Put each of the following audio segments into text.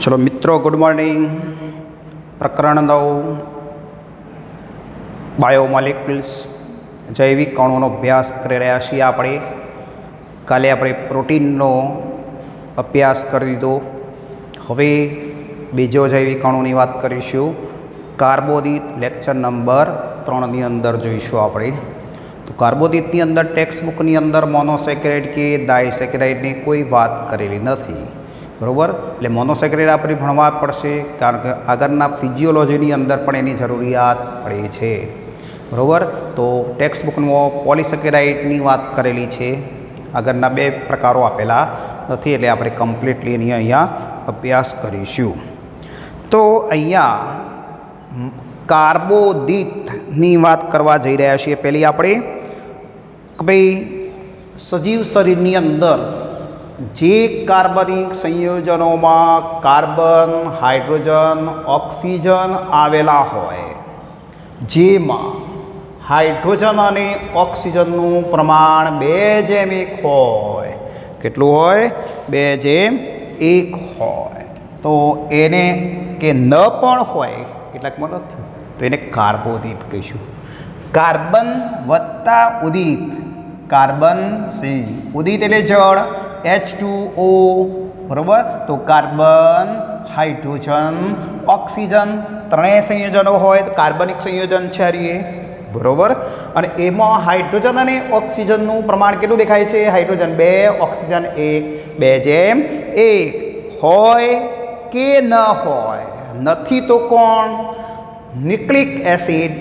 चलो मित्रों good morning. प्रकरण 9 बायोमोलिक्युल्स जैविक कणों अभ्यास कर रहा छीए। આપણે કાલે આપણે પ્રોટીનનો અભ્યાસ કરી દીધો। હવે બીજો જૈવિક કણોની વાત કરીશું। કાર્બોદિત લેક્ચર નંબર 3 ની અંદર જોઈશું આપણે। તો કાર્બોદિતની અંદર ટેક્સ્ટ બુકની અંદર મોનોસેકેરાઇડ કે ડાયસેકેરાઇડની કોઈ વાત કરેલી નથી, बराबर। એટલે મોનોસેકેરાઇડ આપણે ભણવા પડશે, કારણ કે આગળના ફિઝિયોલોજીની અંદર પણ એની જરૂરિયાત પડે છે, બરાબર। તો ટેક્સ્ટ બુકમાં પોલિસેકેરાઇડની વાત કરેલી છે, આગળના બે પ્રકારો આપેલા નથી, એટલે આપણે કમ્પ્લીટલી એની અહીંયા અભ્યાસ કરીશું। તો અહીંયા કાર્બોદિતની વાત કરવા જઈ રહ્યા છીએ। પહેલી આપણે કે ભાઈ સજીવ શરીરની અંદર જે કાર્બનિક સંયોજનોમાં કાર્બન, હાઇડ્રોજન, ઓક્સિજન આવેલા હોય, જેમાં હાઇડ્રોજન અને ઓક્સિજનનું પ્રમાણ 2:1 હોય, કેટલું હોય? 2:1 હોય। તો એને કે ન પણ હોય, કેટલાકમાં નથી, તો એને કાર્બોદિત કહીશું। કાર્બન વત્તા ઉદિત, કાર્બન સી, ઉદિત એટલે જળ, H2O, બરાબર। તો કાર્બન, હાઇડ્રોજન, ઓક્સિજન ત્રણેય સંયોજનો હોય તો કાર્બનિક સંયોજન છે એ, બરાબર। અને એમાં હાઇડ્રોજન અને ઓક્સિજનનું પ્રમાણ કેટલું દેખાય છે? હાઇડ્રોજન 2, ઓક્સિજન 1, 2:1 હોય કે ન હોય? નથી તો કોણ? ન્યુક્લિક એસિડ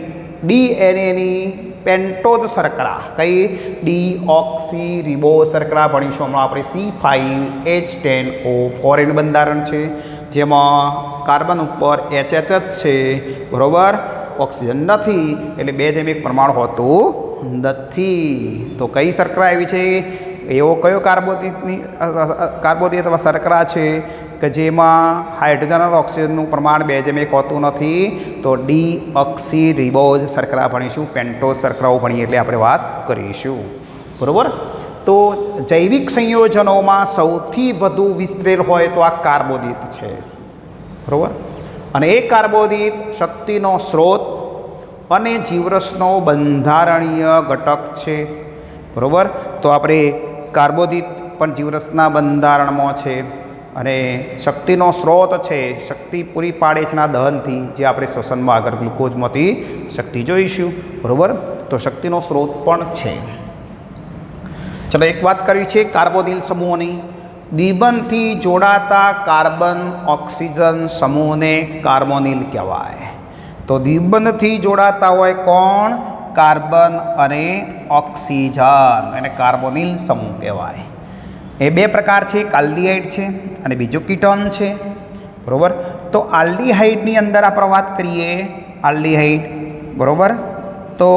ડીએનએની પેન્ટોઝ શર્કરા, કઈ? ડીઓક્સી રિબો શર્કરા ભણીશું હમણાં આપણે। C5H10O4 એનું બંધારણ છે, જેમાં કાર્બન ઉપર HH જ છે, બરાબર, ઓક્સિજન નથી, એટલે 2:1 પ્રમાણ હોતું નથી। તો કઈ શર્કરા એવી છે? એવો કયો કાર્બોદિત અથવા શર્કરા છે કે જેમાં હાઇડ્રોજન અને ઓક્સિજનનું પ્રમાણ 2:1 હોતું નથી? તો ડીઓક્સી રિબોઝ શર્કરા ભણીશું, પેન્ટોઝ શર્કરાઓ ભણીએ એટલે આપણે વાત કરીશું, બરાબર। તો જૈવિક સંયોજનોમાં સૌથી વધુ વિસ્તરેલ હોય તો આ કાર્બોદિત છે, બરાબર। અને એ કાર્બોદિત શક્તિનો સ્ત્રોત અને જીવરસનો બંધારણીય ઘટક છે, બરાબર। તો આપણે કાર્બોદિત પણ જીવરસના બંધારણમાં છે અને શક્તિનો સ્ત્રોત છે, શક્તિ પૂરી પાડે છે ના દહનથી, જે આપણે શ્વસનમાં આગળ ગ્લુકોઝમાંથી શક્તિ જોઈશું, બરાબર। તો શક્તિનો સ્ત્રોત પણ છે। ચલો એક વાત કરવી છે કાર્બોદિલ સમૂહોની। દ્વિબંધથી જોડાતા કાર્બન ઓક્સિજન સમૂહને કાર્બોનિલ કહેવાય। તો દ્વિબંધથી જોડાતા હોય કોણ? કાર્બન અને ઓક્સિજન, એને કાર્બોનિલ સમૂહ કહેવાય। એ બે પ્રકાર છે, એક આલ્ડીહાઇડ છે અને બીજો કીટોન છે, બરાબર। તો આલ્ડીહાઇડની અંદર આપણે વાત કરીએ, આલ્ડીહાઇડ, બરાબર। તો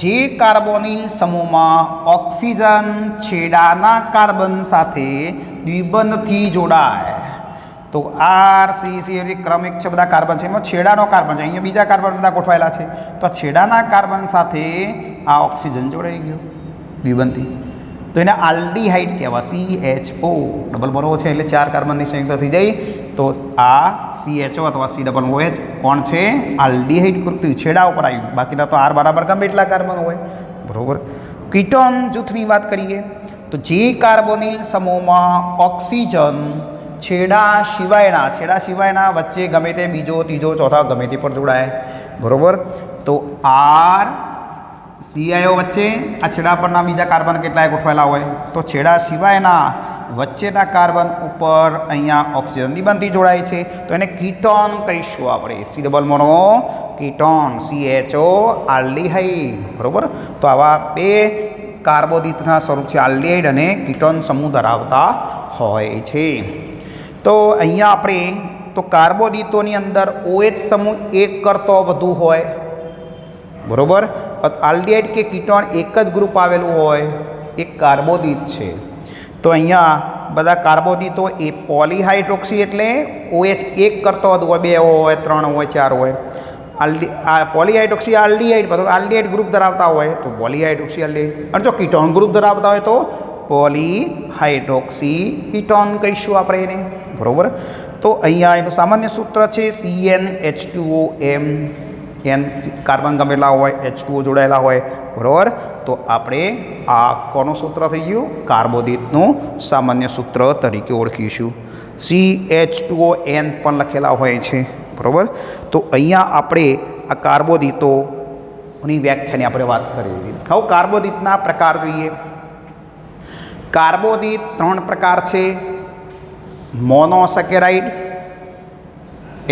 જે કાર્બોનિલ સમૂહમાં ઓક્સિજન છેડાના કાર્બન સાથે દ્વિબંધથી જોડાય, તો RCC જે ક્રમિક છે, બધા કાર્બન છે, એમાં છેડાનો કાર્બન છે, અહીંયા બીજા કાર્બન બધા ગોઠવાયેલા છે, તો છેડાના કાર્બન સાથે આ ઓક્સિજન જોડાઈ ગયો દ્વિબંધથી, તો એને આલ્ડીહાઇડ કહેવાય। CHO ડબલ બરોબર છે, એટલે 4 કાર્બનની સંયુક્ત થઈ જાય, તો આ CHO અથવા COOH કોણ છે? આલ્ડીહાઇડ કૃતિ, છેડા ઉપર આવ્યું, બાકીના તો R બરાબર ગમે એટલા કાર્બન હોય, બરાબર। કીટોન જૂથની વાત કરીએ તો જે કાર્બોનિલ સમૂહમાં ઓક્સિજન છેડા સિવાયના વચ્ચે ગમે તે બીજો, ત્રીજો, ચોથા ગમે તે પર જોડાય, બરાબર। તો R CIO વચ્ચે આ છેડા પરના બીજા કાર્બન કેટલાય ગોઠવાયેલા હોય, તો છેડા સિવાયના વચ્ચેના કાર્બન ઉપર અહીંયા ઓક્સિજન દ્વિબંધથી જોડાય છે, તો એને કીટોન કહીશું આપણે। C double mono ketone, CHO aldehyde, બરાબર। તો આવા બે કાર્બોદિતના સ્વરૂપ છે, આલ્ડીહાઇડ અને કીટોન સમૂહ ધરાવતા હોય છે। તો અહીંયા આપણે તો કાર્બોદિતોની અંદર OH સમૂહ 1 કરતો વધુ હોય, બરાબર। આલ્ડીહાઇડ કે કીટોન એક જ ગ્રુપ આવેલું હોય, એક કાર્બોદિત છે। તો અહીંયા બધા કાર્બોદિતો એ પોલીહાઇડ્રોક્સી એટલે OH 1 કરતો વધુ હોય, 2 હોય, 3 હોય, 4 હોય। પોલીહાઇડ્રોક્સી આલ્ડીહાઇડ, બધું આલ્ડીહાઇડ ગ્રુપ ધરાવતા હોય તો પોલીહાઇડ્રોક્સી આલ્ડીહાઇડ, અને જો કીટોન ગ્રુપ ધરાવતા હોય તો પોલીહાઇડ્રોક્સી કીટોન કહીશું આપણે એને, બરાબર। તો અહીંયા એનું સામાન્ય સૂત્ર છે CnH2O M N કાર્બન ગમેલા હોય H2O જોડાયેલા હોય બરાબર. તો આપણે આ કોનું સૂત્ર થઈ ગયું? કાર્બોદિતનું સામાન્ય સૂત્ર તરીકે ઓળખીશું. CH2O N પણ લખેલા હોય છે બરાબર. તો અહીંયા આપણે આ કાર્બોદિતોની વ્યાખ્યાની આપણે વાત કરી. હવે કાર્બોદિતના પ્રકાર જોઈએ. કાર્બોદિત 3 પ્રકાર છે. મોનોસેકેરાઇડ,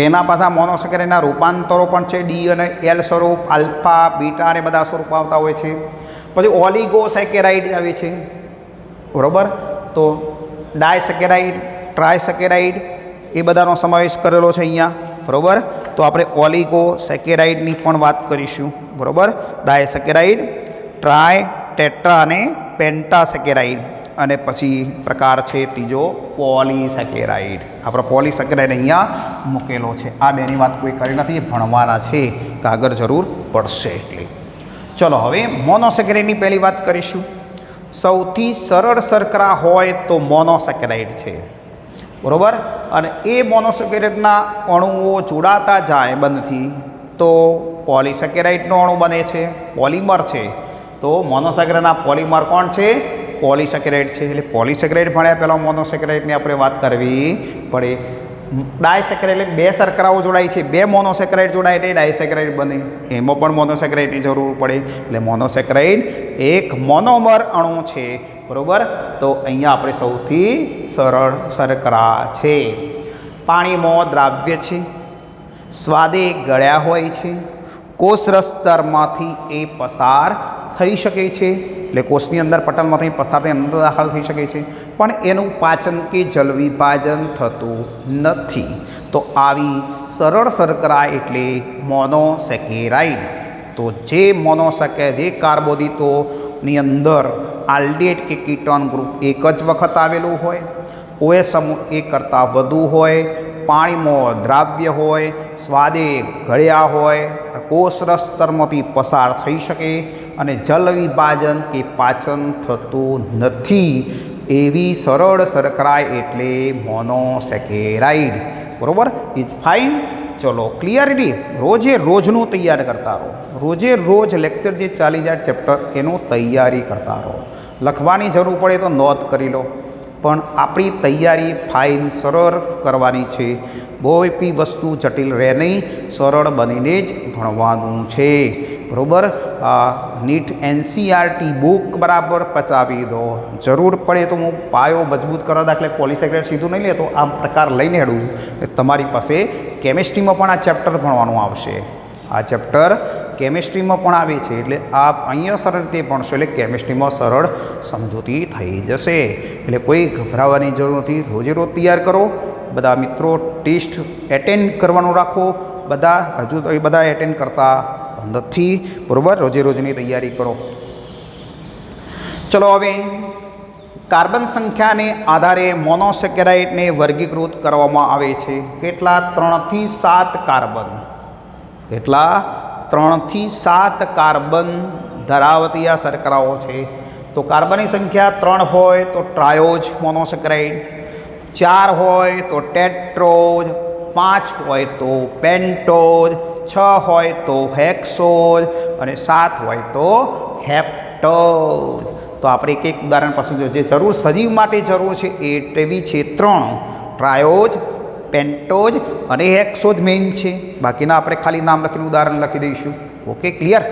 એના પાછા મોનોસેકેરાઇડના રૂપાંતરો પણ છે. ડી અને એલ સ્વરૂપ, આલ્ફા, બીટા અને બધા સ્વરૂપ આવતા હોય છે. પછી ઓલિગોસેકેરાઇડ આવે છે બરાબર. તો ડાયસેકેરાઇડ, ટ્રાયસેકેરાઇડ એ બધાનો સમાવેશ કરેલો છે અહીંયા બરાબર. તો આપણે ઓલિગોસેકેરાઇડની પણ વાત કરીશું બરાબર. ડાયસેકેરાઇડ, ટ્રાય, ટેટ્રા અને પેન્ટાસેકેરાઇડ. અને પછી પ્રકાર છે ત્રીજો પોલીસેકેરાઇડ. આપણો પોલીસેકેરાઇડ અહીંયા મૂકેલો છે. આ બેની વાત કોઈ કરી નથી, ભણવાના છે, કાગળ જરૂર પડશે એટલે. ચલો હવે મોનોસેકેરાઇડની પહેલી વાત કરીશું. સૌથી સરળ શર્કરા હોય તો મોનોસેકેરાઇડ છે બરાબર. અને એ મોનોસેકેરાઇડના અણુઓ જોડાતા જાય બંધથી તો પોલીસેકેરાઇડનો અણુ બને છે, પોલિમર છે. તો મોનોસેકેરાઇડના પોલિમર કોણ છે? પોલીસેકેરાઇડ છે. એટલે પોલીસેકેરાઇડ ભણ્યા પહેલાં મોનોસેકેરાઇડની આપણે વાત કરવી પડે. ડાયસેકેરાઇડ એટલે 2 શર્કરાઓ જોડાય છે, 2 મોનોસેકેરાઇડ જોડાય એટલે ડાયસેકેરાઇડ બને. એમાં પણ મોનોસેકેરાઇડની જરૂર પડે. એટલે મોનોસેકેરાઇડ એક મોનોમર અણુ છે બરાબર. તો અહીંયા આપણે સૌથી સરળ શર્કરા છે. પાણીમાં દ્રાવ્ય છે, સ્વાદે ગળ્યા હોય છે, કોષરસ સ્તરમાંથી એ પસાર થઈ શકે છે. એટલે કોષની અંદર પટલમાંથી પસાર થઈ અંદર દાખલ થઈ શકે છે, પણ એનું પાચન કે જલ વિભાજન થતું નથી. તો આવી સરળ શર્કરા એટલે મોનોસેકેરાઇડ. તો જે જે કાર્બોદિતોની અંદર આલ્ડિહાઇડ કે કીટોન ગ્રુપ એક જ વખત આવેલું હોય, OH સમૂહ એક કરતાં વધુ હોય, પાણીમાં દ્રાવ્ય હોય, સ્વાદે ગળ્યા હોય, કોષરસ સ્તરમાંથી પસાર થઈ શકે અને જલ વિભાજન કે પાચન થતું નથી, એવી સરળ શર્કરા એટલે મોનોસેકેરાઇડ બરાબર. Is fine. ચલો ક્લિયરિટી. રોજે રોજનું તૈયાર કરતા રહો. રોજે રોજ લેક્ચર જે ચાલી જાય ચેપ્ટર એનું તૈયારી કરતા રહો. લખવાની જરૂર પડે તો નોંધ કરી લો, પણ આપણી તૈયારી ફાઇન સરળ કરવાની છે. કોઈ વસ્તુ જટિલ રહે નહીં, સરળ બનીને જ ભણવાનું છે બરાબર. નીટ NCERT બુક બરાબર પચાવી દો. જરૂર પડે તો હું પાયો મજબૂત કરવા દાખલે પોલીસેકેરાઇડ સીધું નહીં લેતો, આ પ્રકાર લઈને હેડું. તમારી પાસે કેમિસ્ટ્રીમાં પણ આ ચેપ્ટર ભણવાનું આવશે. આ ચેપ્ટર કેમિસ્ટ્રીમાં પણ આવે છે. એટલે આપ અહીંયા સરળ રીતે ભણશો એટલે કેમિસ્ટ્રીમાં સરળ સમજૂતી થઈ જશે. એટલે કોઈ ગભરાવાની જરૂર નથી. રોજે રોજ તૈયાર કરો. બધા મિત્રો ટેસ્ટ એટેન્ડ કરવાનું રાખો. બધા હજુ તો એ બધા એટેન્ડ કરતા નથી બરાબર. રોજે રોજની તૈયારી કરો. ચલો હવે કાર્બન સંખ્યાને આધારે મોનોસેકેરાઇડને વર્ગીકૃત કરવામાં આવે છે. કેટલા? 3 થી 7 કાર્બન. કેટલા? 3 થી 7 કાર્બન ધરાવતી આ શર્કરાઓ છે. તો કાર્બનની સંખ્યા 3 હોય તો ટ્રાયોજ મોનોસેકેરાઇડ, 4 હોય તો ટેટ્રોજ, 5 હોય તો પેન્ટોજ, 6 હોય તો હેક્સોજ અને 7 હોય તો હેપ્ટોજ. તો આપણે એક એક ઉદાહરણ પસંદ જે જરૂર સજીવ માટે જરૂર છે એ તેવી છે 3: ટ્રાયોજ, પેન્ટોજ અને હેક્સોજ મેઇન છે. બાકીના આપણે ખાલી નામ લખીને ઉદાહરણ લખી દઈશું. Okay clear.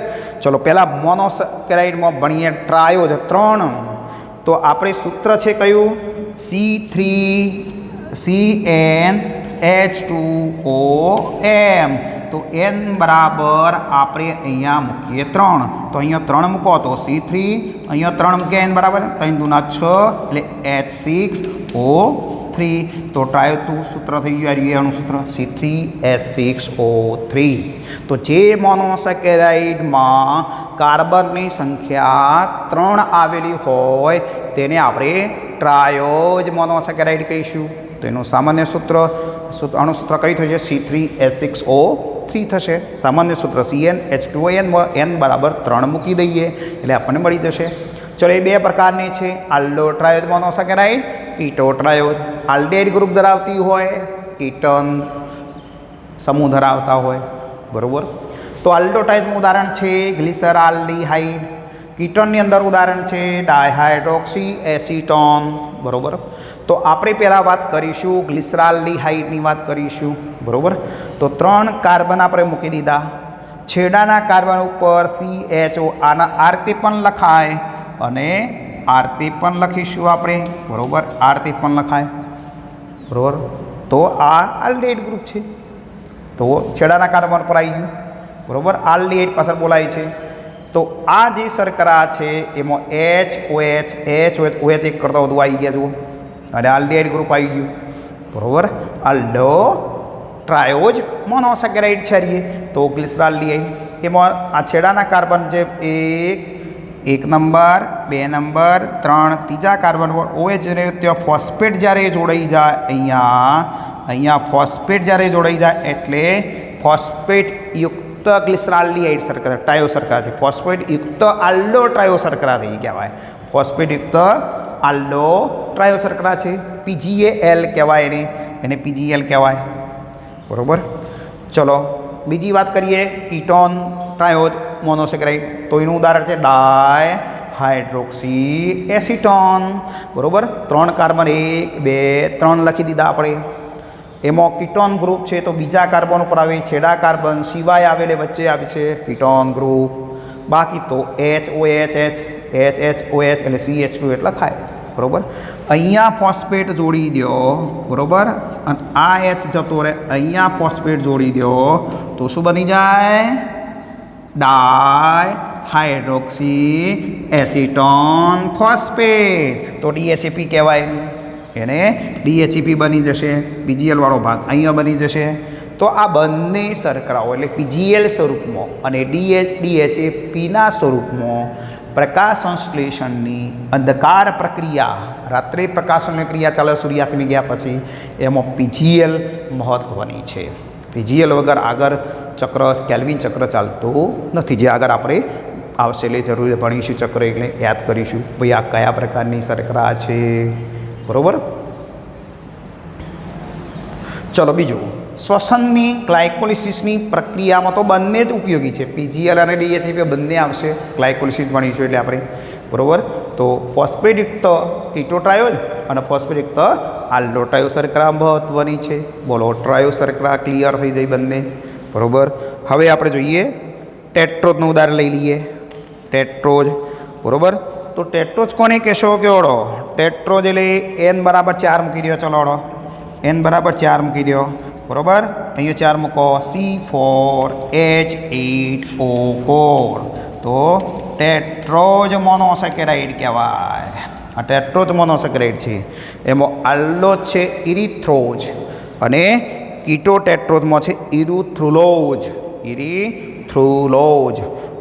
ચલો પહેલાં મોનોસેકેરાઇડમાં ભણીએ ટ્રાયોજ 3. તો આપણે સૂત્ર છે કયું? C3CnH2OM. તો n બરાબર આપણે અહીંયા મૂકીએ 3. તો અહીંયા 3 મૂકો તો C3, અહીંયા 3 મૂકીએ n બરાબર 3 દુના 6 એટલે H6O3. તો ટ્રાયોજનું સૂત્ર થઈ ગયું એનું સૂત્ર C3H6O3. તો જે મોનોસેકેરાઇડમાં કાર્બનની સંખ્યા 3 આવેલી હોય તેને આપણે ટ્રાયોજ મોનોસેકેરાઇડ કહીશું. તો એનું સામાન્ય સૂત્ર અણુસૂત્ર કઈ થશે? C3H6O3 થશે. સામાન્ય સૂત્ર CnH2n n બરાબર 3 મૂકી દઈએ એટલે આપણને મળી જશે. ચલો એ 2 પ્રકારની છે. આલ્ડો ટ્રાયોજ મોનોસેકેરાઇડ, કીટો ટ્રાયોજ. આલ્ડિહાઇડ ગ્રુપ ધરાવતી હોય કીટન સમૂહ ધરાવતા હોય, બરાબર. તો આલ્ડોટાઇઝનું ઉદાહરણ છે ગ્લિસરાલ્ડીહાઇડ. કીટનની અંદર ઉદાહરણ છે ડાયહાઇડ્રોક્સી એસિટોન, બરાબર. તો આપણે પહેલાં વાત કરીશું ગ્લિસરાલ્ડીહાઇડની વાત કરીશું, બરાબર. તો 3 કાર્બન આપણે મૂકી દીધા. છેડાના કાર્બન ઉપર CHO, આના આરતી પણ લખાય અને આરતી પણ લખીશું આપણે, બરાબર. આરતી પણ લખાય, બરાબર. તો આ આલ્ડિહાઇડ ગ્રુપ છે. તો છેડાના કાર્બન પર આવી ગયું, બરાબર. આલ્ડિહાઇડ પાછળ બોલાય છે. તો આ જે શર્કરા છે એમાં OH એક કરતાં વધુ આવી ગયા જુઓ, અને આલ્ડિહાઇડ ગ્રુપ આવી ગયું, બરાબર. આલ્ડો ટ્રાયોજ મોનોસેકેરાઇડ છે. તો ગ્લિસરાલ્ડીહાઇડ એમાં આ છેડાના કાર્બન જે 1 નંબર 2 નંબર 3 ત્રીજા કાર્બન પર OH ને ત્યાં ફોસ્ફેટ જ્યારે જોડાઈ જાય, અહીંયા ફોસ્ફેટ જ્યારે જોડાઈ જાય એટલે ફોસ્ફેટ યુક્ત ગ્લિસરાલ્ડીહાઇડ શર્કરા, ટ્રાયો શર્કરા છે. ફોસ્ફેટ યુક્ત આલ્ડો ટ્રાયો શર્કરા થઈ કહેવાય. ફોસ્ફેટ યુક્ત આલ્ડો ટ્રાયો શર્કરા છે. PgAl કહેવાય એને PgAl કહેવાય, બરાબર. ચલો બીજી વાત કરીએ કીટોન ટ્રાયોજ મોનોસેકેરાઇડ. તો એનું ઉદાહરણ છે ડાયહાઇડ્રોક્સી એસિટોન, બરાબર. 3 કાર્બન 1 2 3 લખી દીધા આપણે. એમાં કીટોન ગ્રુપ છે તો બીજા કાર્બન ઉપર આવે, છેડા કાર્બન સિવાય આવેલે વચ્ચે આવશે કીટોન ગ્રુપ. બાકી તો HOH એટલે CH2 એટલે લખાય, બરાબર. અહીંયા ફોસ્ફેટ જોડી દો, બરાબર. અને આ H જતો રહે, અહીંયા ફોસ્ફેટ જોડી દો તો શું બની જાય? ડાયહાઇડ્રોક્સી એસિટોન ફોસ્ફેટ. તો DHAP કહેવાય, એને DHAP બની જશે. PGL વાળો ભાગ અહીંયા બની જશે. તો આ બંને શર્કરાઓ એટલે PGL સ્વરૂપમાં અને DHAPના સ્વરૂપમાં પ્રકાશ સંશ્લેષણની અંધકાર પ્રક્રિયા, રાત્રે પ્રકાશનની ક્રિયા ચાલે સૂર્યાસ્તમી ગયા પછી, એમાં PGL મહત્ત્વની છે. PGL વગર આગળ ચક્ર કેલ્વિન ચક્ર ચાલતું નથી. જે આગળ આપણે આવશે એટલે જરૂર ભણીશું ચક્ર, એટલે યાદ કરીશું ભાઈ આ કયા પ્રકારની શર્કરા છે, બરાબર. ચલો બીજું, શ્વસનની ગ્લાયકોલિસિસની પ્રક્રિયામાં તો બંને જ ઉપયોગી છે. PGL અને DHAP બંને આવશે. ગ્લાયકોલિસિસ ભણીશું એટલે આપણે, બરાબર. તો ફોસ્ફેટયુક્ત કીટોટ્રાયોજ અને ફોસ્ફેટયુક્ત આલ્ડો ટ્રાયો શર્કરા મહત્ત્વની છે. બોલો, ટ્રાયો શર્કરા ક્લિયર થઈ જાય બંને, બરાબર. હવે આપણે જોઈએ ટેટ્રોજનું ઉદાહરણ લઈ લઈએ. ટેટ્રોજ, બરાબર. તો ટેટ્રોજ કોને કહેશો કે ઓળો? ટેટ્રોજ એટલે N બરાબર 4 મૂકી દો. ચલો ઓળો, N બરાબર 4 મૂકી દો, બરાબર. અહીંયા 4 મૂકો, C4H8O4. તો ટેટ્રોજ મોનોસેકેરાઇડ કહેવાય. આ ટેટ્રોજ મોનોસેકેરાઇડ છે. એમાં આલ્ડો છે ઇરિથ્રોજ અને કીટો ટેટ્રોજમાં છે ઇરુથ્રુલોજ,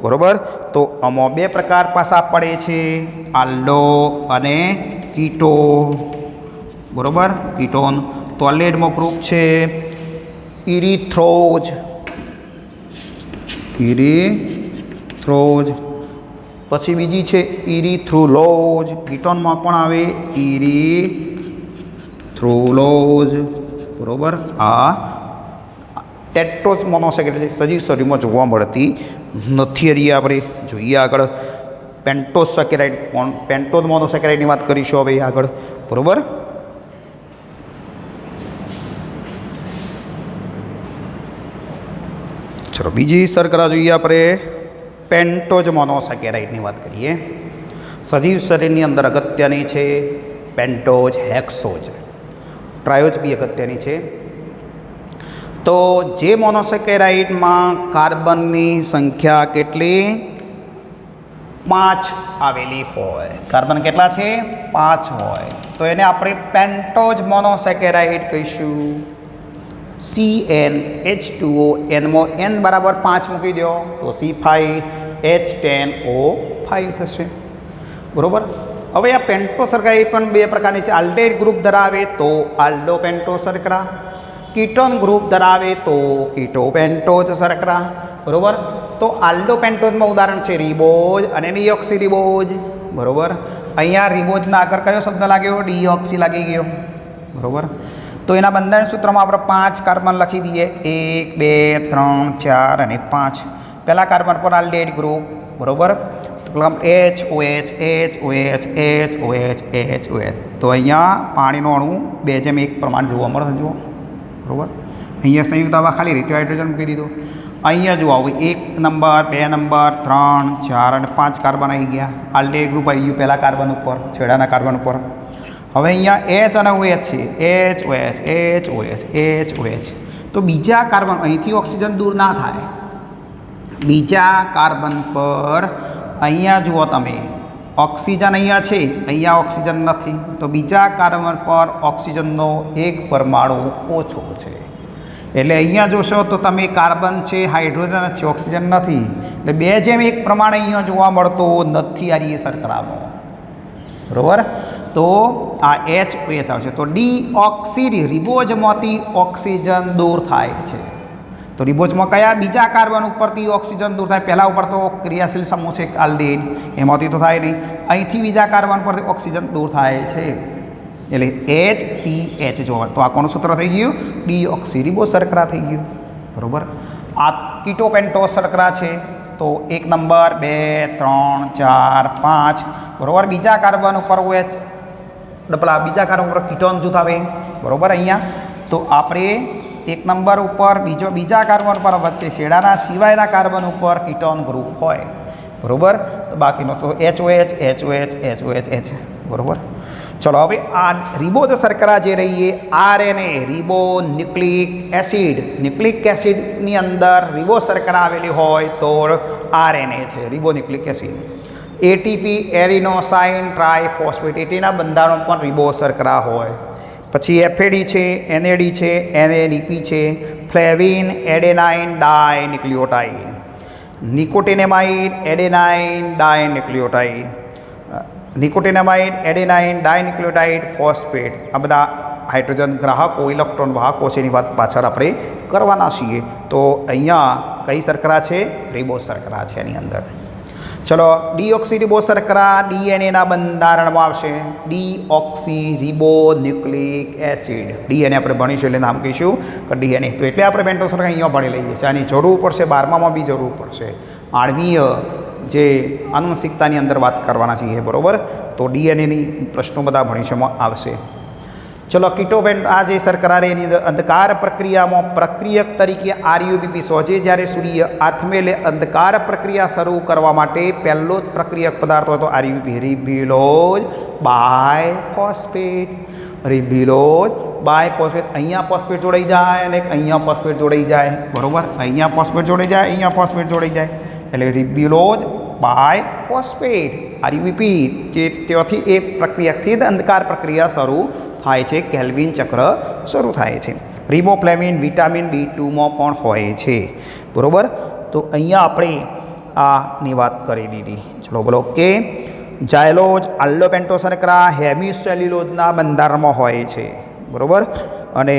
બરાબર. તો આમાં 2 પ્રકાર પાછા પડે છે, આલ્ડો અને કીટો, બરાબર. કીટોન તો આલ્ડેહાઇડમાં ગ્રુપ છે ઇરિથ્રોજ. પછી બીજી છે ઇરિથ્રુલોજ. કીટોનમાં પણ આવે ઇરિથ્રુલોજ, બરાબર. આ ટેટ્રોજ મોનોસેકેરાઇડ સજીવ શરીરમાં જોવા મળતી નથી. હજી આપણે જોઈએ આગળ પેન્ટોઝ સેકેરાઇડ, પેન્ટોઝ મોનોસેકેરાઇડની વાત કરીશું હવે આગળ, બરાબર. ચલો બીજી શર્કરા જોઈએ આપણે પેન્ટોઝ મોનોસેકેરાઇડની વાત કરીએ. સજીવ શરીરની અંદર અગત્યની છે પેન્ટોઝ હેક્સોઝ. ટ્રાયોજ બી અગત્યની છે. તો જે મોનોસેકેરાઇડમાં કાર્બનની સંખ્યા કેટલી? 5 આવેલી હોય. કાર્બન કેટલા છે? 5 હોય. તો એને આપણે પેન્ટોઝ મોનોસેકેરાઇડ કહીશું. CnH2O, એનમાં N બરાબર 5 મૂકી દો તો C5H10O5 થશે, બરાબર. હવે આ પેન્ટોઝ શર્કરા પણ 2 પ્રકારની છે. આલ્ડિહાઇડ ગ્રુપ ધરાવે તો આલ્ડો પેન્ટોઝ શર્કરા, કીટોન ગ્રુપ ધરાવે તો કીટો પેન્ટોઝ શર્કરા, બરાબર. તો આલ્ડો પેન્ટોઝમાં ઉદાહરણ છે રિબોઝ અને ડીઓક્સી રિબોઝ, બરાબર. અહીંયા રિબોઝના આગળ કયો શબ્દ લાગ્યો? ડીઓક્સી લાગી ગયો, બરાબર. તો એના બંધારણ સૂત્રમાં આપણે 5 કાર્બન લખી દઈએ, 1 2 3 4 અને 5. પહેલા કાર્બન પર આલ્ડિહાઇડ ગ્રુપ, બરોબર. HOH HOH HOH HOH. તો અહીંયા પાણીનો અણુ 2:1 પ્રમાણ જોવા મળે છે, જુઓ, બરોબર. અહીંયા સંયુક્ત હવા ખાલી રીતે હાઇડ્રોજન મૂકી દીધું. અહીંયા જુઓ, 1 નંબર 2 નંબર 3 4 અને 5 કાર્બન આવી ગયા. આલ્ડિહાઇડ ગ્રુપ આવી ગયું પહેલા કાર્બન ઉપર, છેડાના કાર્બન ઉપર. હવે અહીંયા H અને OH છે, HOH. તો બીજા કાર્બન, અહીંથી ઓક્સિજન દૂર ના થાય. બીજા કાર્બન પર અહીંયા જુઓ તમે, ઓક્સિજન અહીંયા છે, અહીંયા ઓક્સિજન નથી. તો બીજા કાર્બન પર ઓક્સિજનનો એક પરમાણુ ઓછો છે. એટલે અહીંયા જોશો તો તમે કાર્બન છે, હાઇડ્રોજન છે, ઓક્સિજન નથી. એટલે 2:1 પ્રમાણે અહીંયા જોવા મળતો નથી આ શર્કરાનો, બરાબર. તો આ HOH આવશે. તો ડીઓક્સી રિબોઝમાંથી ઓક્સિજન દૂર થાય છે. તો રિબોઝમાં કયા બીજા કાર્બન ઉપરથી ઓક્સિજન દૂર થાય? પહેલા ઉપર તો ક્રિયાશીલ સમૂહ છે આલ્ડિહાઇડ, એમાંથી તો થાય નહીં. અહીંથી બીજા કાર્બન પરથી ઓક્સિજન દૂર થાય છે, એટલે HCH જોવા. તો આ કોનું સૂત્ર થઈ ગયું? ડીઓક્સી રિબોઝ શર્કરા થઈ ગયું, બરાબર. આ કીટો પેન્ટોઝ શર્કરા છે. તો 1 નંબર 2 3 4 5, બરાબર. બીજા કાર્બન ઉપર OH, પેલા બીજા કાર્બન ઉપર કીટોન જૂથ આવે, બરાબર. અહીંયા તો આપણે 1 નંબર ઉપર બીજા કાર્બન પર વચ્ચે છેડાના સિવાયના કાર્બન ઉપર કીટોન ગ્રુપ હોય, બરાબર. તો બાકીનો તો HOH, બરાબર. ચલો હવે આ રિબોઝ શર્કરા જે રહીએ RNA, રિબો ન્યુક્લિક એસિડ, ન્યુક્લિક એસિડની અંદર રિબોઝ શર્કરા આવેલી હોય તો RNA છે, રિબો ન્યુક્લિક એસિડ. ATP એરિનોસાઇન ટ્રાયફોસ્ફેટ, એટીના બંધારણ પણ રિબોઝ શર્કરા હોય. પછી FAD છે, NAD છે, NADP છે, ફ્લેવિન એડેનાઇન ડાયન્યુક્લિયોટાઇડ, નિકોટિનેમાઇડ એડેનાઇન ડાયન્યુક્લિયોટાઇડ, નિકોટિનેમાઇડ એડેનાઇન ડાયન્યુક્લિયોટાઇડ ફોસ્ફેટ. આ બધા હાઇડ્રોજન ગ્રાહકો, ઇલેક્ટ્રોન વાહકો છે, એની વાત પાછળ આપણે કરવાના છીએ. તો અહીંયા કઈ શર્કરા છે? રિબોઝ શર્કરા છે એની અંદર. ચલો, ડીઓક્સી રિબોઝ શર્કરા DNAના બંધારણમાં આવશે. ડીઓક્સી રિબો ન્યુક્લિક એસિડ, DNA આપણે ભણીશું એટલે નામ કહીશું કે DNA. તો એટલે આપણે પેન્ટોઝ શર્કરા અહીંયા ભણી લઈએ છીએ. આની જરૂર પડશે, 12મામાં બી જરૂર પડશે. આણ્વીય જે આનુવંશિકતાની અંદર વાત કરવાના છીએ, બરાબર. તો DNAની પ્રશ્નો બધા ભણીશમાં આવશે. ચલો, કીટોપેન્ટ આ જે શર્કરા એની અંદર અંધકાર પ્રક્રિયામાં પ્રક્રિયક તરીકે RUBP સોજે જ્યારે સૂર્ય આથમેલે અંધકાર પ્રક્રિયા શરૂ કરવા માટે પહેલો જ પ્રક્રિયક પદાર્થ હોય તો RUBP, ribulose biphosphate. Ribulose biphosphate, અહીંયા ફોસ્ફેટ જોડાઈ જાય અને અહીંયા ફોસ્ફેટ જોડાઈ જાય, બરાબર. અહીંયા ફોસ્ફેટ જોડાઈ જાય, અહીંયા ફોસ્ફેટ જોડાઈ જાય, એટલે રિબ્યુલોઝ બાયફોસ્ફેટ, RUBP. ત્યાંથી એ પ્રક્રિયાથી જ અંધકાર પ્રક્રિયા શરૂ થાય છે, કેલ્વિન ચક્ર શરૂ થાય છે. રિબોફ્લેવિન વિટામિન B2માં પણ હોય છે, બરાબર. તો અહીંયા આપણે આની વાત કરી દીધી. ચલો બોલો કે ઝાયલોજ આલ્ડોપેન્ટોઝ શર્કરા હેમિસેલ્યુલોઝના બંધારણમાં હોય છે, બરાબર. અને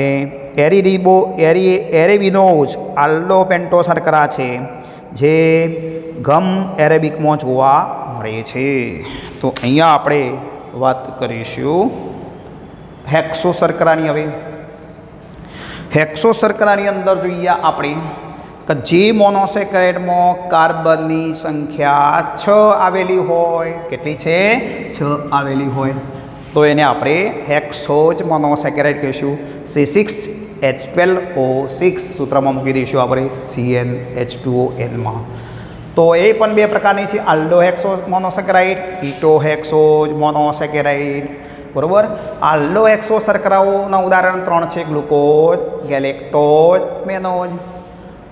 એરેબિનોઝ આલ્ડોપેન્ટોઝ શર્કરા છે જે ગમ એરેબિકમાં જોવા મળે છે. તો અહીંયા આપણે વાત કરીશું હેક્સો શર્કરાની. હવે હેક્સો શર્કરાની અંદર જોઈએ આપણે કે જે મોનોસેકેરાઇડમાં કાર્બનની સંખ્યા 6 આવેલી હોય, કેટલી છે? 6 આવેલી હોય, તો એને આપણે હેક્સોજ મોનોસેકેરાઇડ કહીશું. C6H12O6 સૂત્રમાં મૂકી દઈશું આપણે CnH2ON. તો એ પણ 2 પ્રકારની છે, આલ્ડોહેક્સો મોનોસેકેરાઇડ, કીટોહેક્સોજ મોનોસેકેરાઇડ, બરાબર. આલ્ડોહેક્સો શર્કરાઓના ઉદાહરણ 3 છે, ગ્લુકોઝ, ગેલેક્ટોઝ, મેનોઝ.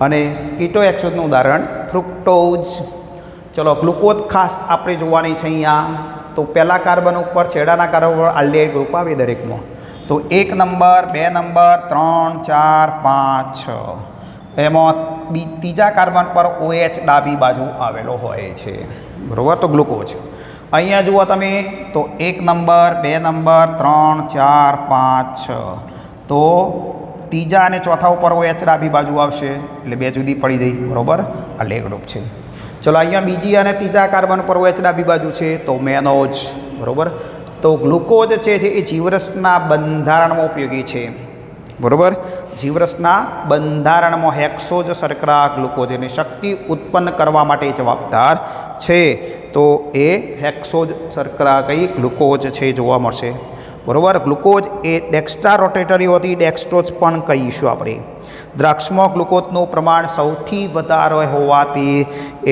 અને કીટોહેક્સોજનું ઉદાહરણ ફ્રુક્ટોઝ. ચલો, ગ્લુકોઝ ખાસ આપણે જોવાની છે અહીંયા. તો પહેલા કાર્બન ઉપર છેડાના કાર્બન ઉપર આલ્ડિહાઇડ ગ્રુપ આવે દરેકમાં. તો 1 નંબર 2 નંબર 3 4 5 6, એમાં ત્રીજા કાર્બન પર OH ડાબી બાજુ આવેલો હોય છે, બરાબર. તો ગ્લુકોઝ. અહીંયા જુઓ તમે, તો 1 નંબર 2 નંબર 3 4 5 6, તો ત્રીજા અને ચોથા ઉપર OH ડાબી બાજુ આવશે, એટલે 2 જુદી પડી ગઈ, બરાબર. આલ્ડિહાઇડ ગ્રુપ છે. ચલો, અહીંયા બીજી અને ત્રીજા કાર્બન ઉપર OH ડાબી બાજુ છે, તો મેનોઝ, બરાબર. તો ગ્લુકોઝ છે એ જીવરસના બંધારણમાં ઉપયોગી છે, બરાબર. જીવરસના બંધારણમાં હેક્સોજ શર્કરા ગ્લુકોઝ એની શક્તિ ઉત્પન્ન કરવા માટે જવાબદાર છે. તો એ હેક્સોજ શર્કરા કઈ ગ્લુકોઝ છે જોવા મળશે. બરાબર. ગ્લુકોઝ એ ડેક્સ્ટ્રા રોટેટરી હોતી ડેક્સ્ટ્રોઝ પણ કહીશું આપણે. દ્રાક્ષમાં ગ્લુકોઝનું પ્રમાણ સૌથી વધારે હોવાથી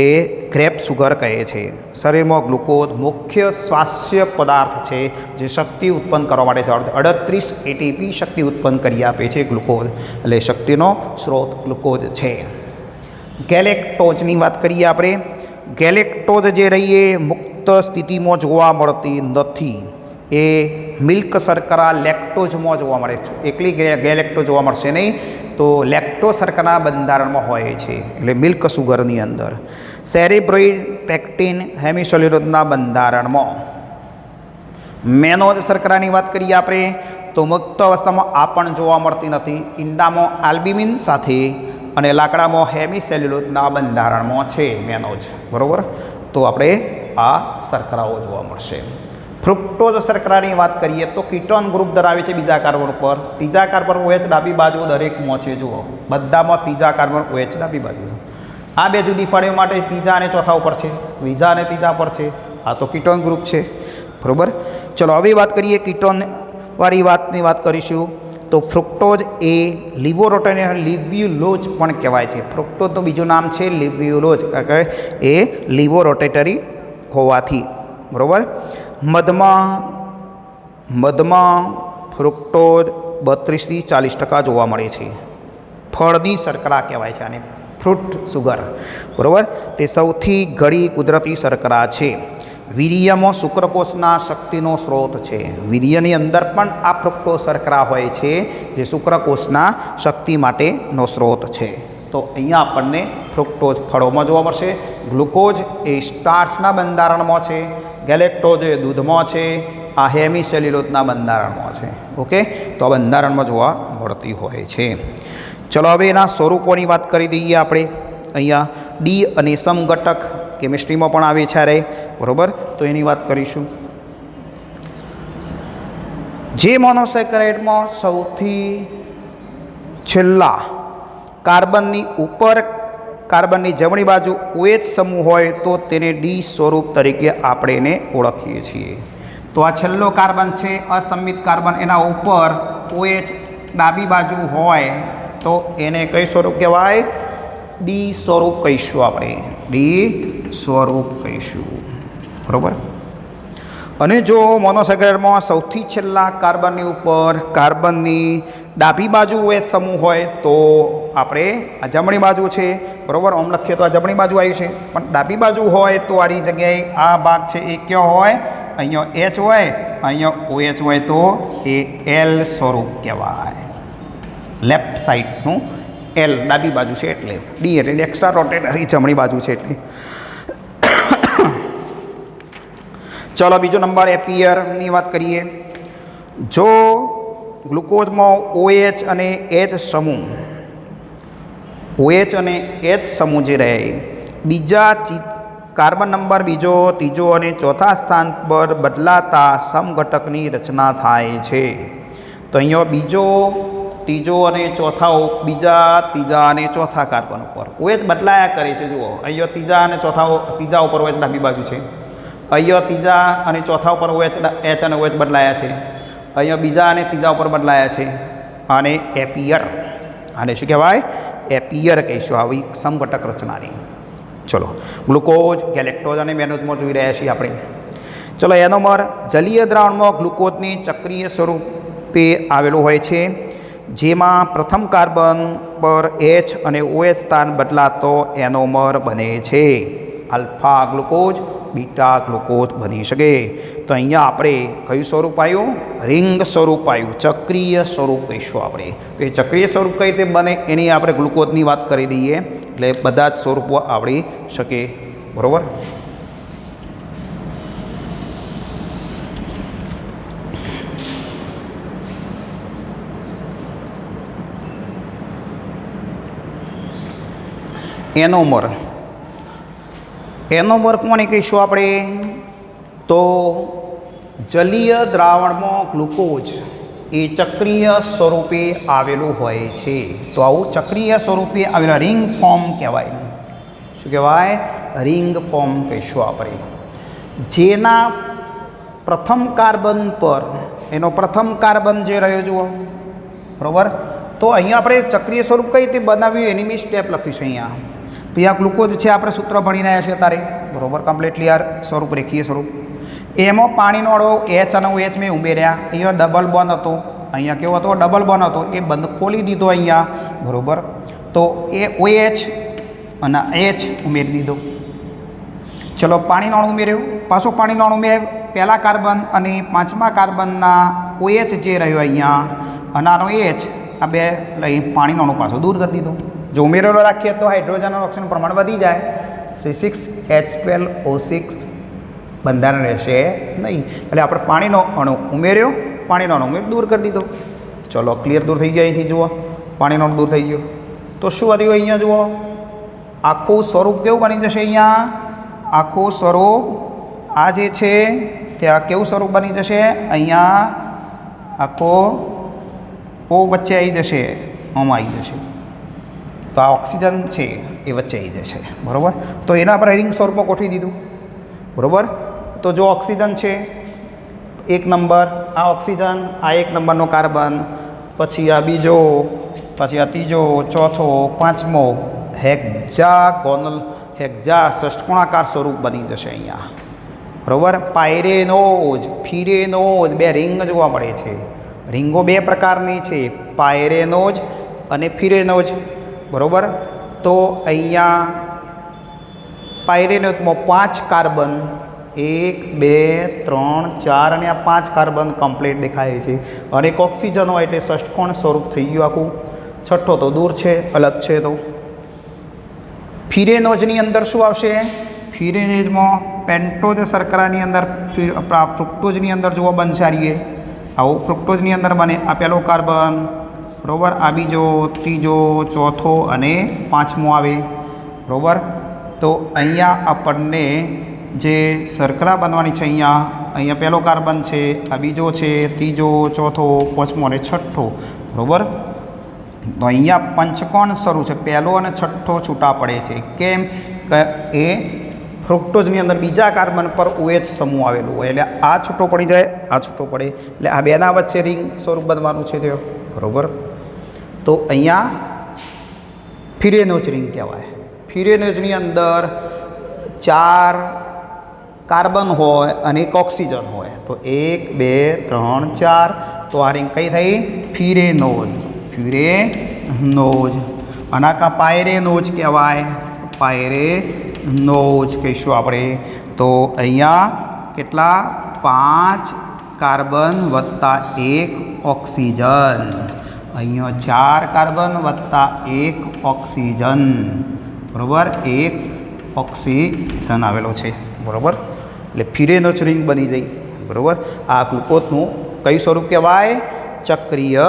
એ ગ્રેપ સુગર કહે છે. શરીરમાં ગ્લુકોઝ મુખ્ય સ્વાસ્થ્ય પદાર્થ છે જે શક્તિ ઉત્પન્ન કરવા માટે 38 એટીપી શક્તિ ઉત્પન્ન કરી આપે છે ગ્લુકોઝ. એટલે શક્તિનો સ્ત્રોત ગ્લુકોઝ છે. ગેલેક્ટોઝની વાત કરીએ આપણે. ગેલેક્ટોઝ જે રહીએ મુક્ત સ્થિતિમાં જોવા મળતી નથી. એ મિલ્ક શર્કરા લેક્ટોઝમાં જોવા મળે છે. એકલી ગેલેક્ટોઝ જોવા મળશે નહીં, તો લેક્ટો શર્કરા બંધારણમાં હોય છે, એટલે મિલ્ક સુગરની અંદર. સેરેબ્રોઇડ પેક્ટિન હેમિસેલ્યુલોઝના બંધારણમાં. મેનોઝ શર્કરાની વાત કરીએ આપણે તો મુક્ત અવસ્થામાં આ પણ જોવા મળતી નથી. ઈંડામાં આલ્બ્યુમિન સાથે અને લાકડામાં હેમિસેલ્યુલોઝના બંધારણમાં છે મેનોઝ. બરાબર. તો આપણે આ શર્કરાઓ જોવા મળશે. ફ્રુક્ટોઝ શર્કરાની વાત કરીએ તો કીટોન ગ્રુપ ધરાવે છે બીજા કાર્બન ઉપર. ત્રીજા કાર્બન OH ડાબી બાજુ દરેકમાં છે. જુઓ બધામાં ત્રીજા કાર્બન OH ડાબી બાજુ. આ બે જુદી પાડીઓ માટે ત્રીજા અને ચોથા ઉપર છે, બીજા અને ત્રીજા પર છે. આ તો કીટોન ગ્રુપ છે. બરાબર. ચલો હવે વાત કરીએ કીટોનવાળી વાતની વાત કરીશું. તો ફ્રુક્ટોઝ એ લિવ્યુલોઝ પણ કહેવાય છે. ફ્રુક્ટોઝનું બીજું નામ છે લિવ્યુલોઝ, એ લિવોરોટેટરી હોવાથી. બરાબર. મધમાં ફ્રુક્ટોઝ 32થી 40% જોવા મળે છે. ફળની શર્કરા કહેવાય છે આને, ફ્રૂટ સુગર. બરાબર. તે સૌથી ઘણી કુદરતી શર્કરા છે. વીર્યમાં શુક્રકોષના શક્તિનો સ્ત્રોત છે. વીર્યની અંદર પણ આ ફ્રુક્ટોઝ શર્કરા હોય છે જે શુક્રકોષના શક્તિ માટેનો સ્ત્રોત છે. તો અહીંયા આપણને ફ્રુક્ટોઝ ફળોમાં જોવા મળશે. ગ્લુકોઝ એ સ્ટાર્ચના બંધારણમાં છે. ગેલેક્ટોઝ એ દૂધમાં છે. આ હેમિસેલ્યુલોઝના બંધારણમાં છે. ઓકે. તો આ બંધારણમાં જોવા મળતી હોય છે. ચલો હવે એના સ્વરૂપોની વાત કરી દઈએ આપણે. અહીંયા ડી અને સમઘટક કેમિસ્ટ્રીમાં પણ આવે છે રે. બરાબર. તો એની વાત કરીશું. જે મોનોસેકેરાઇડમાં સૌથી છેલ્લા કાર્બનની ઉપર કાર્બનની જમણી બાજુ OH સમૂહ હોય તો તેને ડી સ્વરૂપ તરીકે આપણે એને ઓળખીએ છીએ. તો આ છેલ્લો કાર્બન છે અસંમિત કાર્બન, એના ઉપર OH ડાબી બાજુ હોય તો એને કઈ સ્વરૂપ કહેવાય? ડી સ્વરૂપ કહીશું આપણે. ડી સ્વરૂપ કહીશું. બરાબર. અને જો મોનોસેકેરાઇડમાં સૌથી છેલ્લા કાર્બનની ઉપર કાર્બનની ડાબી બાજુ OH સમૂહ હોય તો આપણે આ જમણી બાજુ છે. બરાબર. આમ લખીએ તો આ જમણી બાજુ આવ્યું છે, પણ ડાબી બાજુ હોય તો આની જગ્યાએ આ ભાગ છે એ કયો હોય? અહીંયા H હોય, અહીંયા OH હોય તો એ L સ્વરૂપ કહેવાય. લેફ્ટ સાઈડનું L ડાબી બાજુ છે એટલે. ડી એટલે એક્સ્ટ્રા રોટેટરી જમણી બાજુ છે એટલે. ચલો બીજો નંબર એપિયરની વાત કરીએ. જો ગ્લુકોઝમાં OH અને H સમૂહ જે રહે બીજા કાર્બન નંબર બીજો, ત્રીજો અને ચોથા સ્થાન પર બદલાતા સમઘટકની રચના થાય છે. તો અહીંયા બીજો, ત્રીજો અને ચોથા, બીજા, ત્રીજા અને ચોથા કાર્બન ઉપર OH બદલાયા કરે છે. જુઓ અહીંયા ત્રીજા અને ત્રીજા ઉપર OH ડાબી બાજુ છે. અહીંયા ત્રીજા અને ચોથા ઉપર H અને OH બદલાયા છે. અહીંયા બીજા અને ત્રીજા ઉપર બદલાયા છે. અને એપિયર, આને શું કહેવાય? એપિયર કહીશું આવી સમઘટક રચનાની. ચલો ગ્લુકોઝ, ગેલેક્ટોઝ અને મેનોઝમાં જોઈ રહ્યા છીએ આપણે. ચલો એનો નંબર જલીય દ્રાવણમાં ગ્લુકોઝની ચક્રીય સ્વરૂપે આવેલું હોય છે, જેમાં પ્રથમ કાર્બન પર H અને OH સ્થાન બદલાતો એનોમર બને છે. આલ્ફા ગ્લુકોઝ, બીટા ગ્લુકોઝ બની શકે. તો અહીંયા આપણે કયું સ્વરૂપ આવ્યું? રિંગ સ્વરૂપ આવ્યું. ચક્રીય સ્વરૂપ કહીશું આપણે. તો એ ચક્રીય સ્વરૂપ કઈ રીતે બને એની આપણે ગ્લુકોઝની વાત કરી દઈએ એટલે બધા જ સ્વરૂપો આવડી શકે. બરાબર. એનોમર કોને કહીશું આપણે? તો જલીય દ્રાવણમાં ગ્લુકોઝ એ ચક્રીય સ્વરૂપે આવેલું હોય છે. તો આવું ચક્રીય સ્વરૂપે આવેલા રિંગ ફોર્મ કહેવાય. શું કહેવાય? રિંગ ફોર્મ કહીશું આપણે. જેના પ્રથમ કાર્બન પર એનો પ્રથમ કાર્બન જે રહ્યો જુઓ, બરાબર. તો અહીંયા આપણે ચક્રીય સ્વરૂપ કઈ રીતે બનાવ્યું એની મેં સ્ટેપ લખીશું. અહીંયા પછી આ ગ્લુકોઝ છે, આપણે સૂત્ર ભણીને આવ્યા છીએ તારે, બરાબર. કમ્પ્લીટલી યાર સ્વરૂપ, રેખીય સ્વરૂપ. એમાં પાણીનો અણુ એચ અને એચ મેં ઉમેર્યા. અહીંયા ડબલ બોન્ડ હતો, અહીંયા કેવો હતો? ડબલ બોન્ડ હતો. એ બંધ ખોલી દીધો અહીંયા, બરાબર. તો એ OH અને એચ ઉમેરી દીધો. ચલો પાણીનો અણુ ઉમેર્યો, પાછો પાણીનો અણુ ઉમેર્યો. પહેલા કાર્બન અને પાંચમા કાર્બનના OH જે રહ્યો અહીંયા અને આનો એચ, આ બે લઈ પાણીનો અણુ પાછો દૂર કરી દીધો. જો ઉમેરેલો રાખીએ તો હાઇડ્રોજન અને ઓક્સિજનનું પ્રમાણ વધી જાય. C6H12O6 બંધારણ રહેશે નહીં. એટલે આપણે પાણીનો અણુ ઉમેર્યો, પાણીનો અણુ દૂર કરી દીધો. ચલો ક્લિયર, દૂર થઈ ગયો. અહીંથી જુઓ પાણીનો અણુ દૂર થઈ ગયો. તો શું વધ્યું અહીંયા જુઓ? આખું સ્વરૂપ કેવું બની જશે? અહીંયા આખું સ્વરૂપ આ જે છે ત્યાં કેવું સ્વરૂપ બની જશે? અહીંયા આખો O વચ્ચે આવી જશે, આમાં આવી જશે. તો આ ઓક્સિજન છે એ વચ્ચે આવી જશે, બરાબર. તો એના આપણે રિંગ સ્વરૂપમાં ગોઠવી દીધું, બરાબર. તો જો ઓક્સિજન છે 1 નંબર, આ ઓક્સિજન, આ 1 નંબરનો કાર્બન, પછી આ બીજો, પછી આ ત્રીજો, ચોથો, પાંચમો, હેક્ઝાગોનલ, હેક્ઝા ષષ્ટકોણાકાર સ્વરૂપ બની જશે અહીંયા, બરાબર. પાયરેનોજ, ફિરેનોજ, બે રિંગ જોવા મળે છે. રિંગો બે પ્રકારની છે, પાયરેનોજ અને ફિરેનોજ, બરાબર. તો અહીંયા પાયરેનોજમાં 5 કાર્બન, 1 2 3 4 અને આ 5 કાર્બન કમ્પ્લીટ દેખાય છે. અને એક ઓક્સિજન હોય એટલે ષષ્ટકોણ સ્વરૂપ થઈ ગયું આખું. છઠ્ઠો તો દૂર છે, અલગ છે. તો ફિરેનોજની અંદર શું આવશે? ફિરેનોજમાં પેન્ટોઝ શર્કરાની અંદર ફ્રુક્ટોઝની અંદર જોવા બનશે. આવું ફ્રુક્ટોઝની અંદર બને. આ પહેલો કાર્બન, બરાબર. આ બીજો, ત્રીજો, ચોથો અને પાંચમો આવે, બરાબર. તો અહીંયા આપણને જે શર્કરા બનવાની છે, અહીંયા પહેલો કાર્બન છે, આ બીજો છે, ત્રીજો, ચોથો, પાંચમો અને છઠ્ઠો, બરાબર. તો અહીંયા પંચકોણ શરૂ છે. પહેલો અને છઠ્ઠો છૂટા પડે છે. કેમ? એ ફ્રુક્ટોઝની અંદર બીજા કાર્બન પર OH સમૂહ આવેલું હોય એટલે આ છૂટો પડી જાય, આ છૂટો પડે એટલે આ બેના વચ્ચે રિંગ સ્વરૂપ બનવાનું છે તે, બરાબર. તો અહીંયા ફિરેનોજ રિંગ કહેવાય. ફિરેનોજની અંદર 4 કાર્બન હોય અને એક ઓક્સિજન હોય. તો 1 2 3 4. તો આ રિંગ કઈ થઈ? ફિરેનોજ, ફિરેનોજ. અને આ પાયરેનોજ કહેવાય, પાયરેનોજ કહીશું આપણે. તો અહીંયા કેટલા? 5 કાર્બન વત્તા 1 ઓક્સિજન. અહીંયા 4 કાર્બન વત્તા 1 ઓક્સિજન, બરાબર. 1 ઓક્સિજન આવેલો છે, બરાબર. એટલે ફિરેનોજ રિંગ બની જાય, બરાબર. આ ગ્લુકોઝનું કયું સ્વરૂપ કહેવાય? ચક્રીય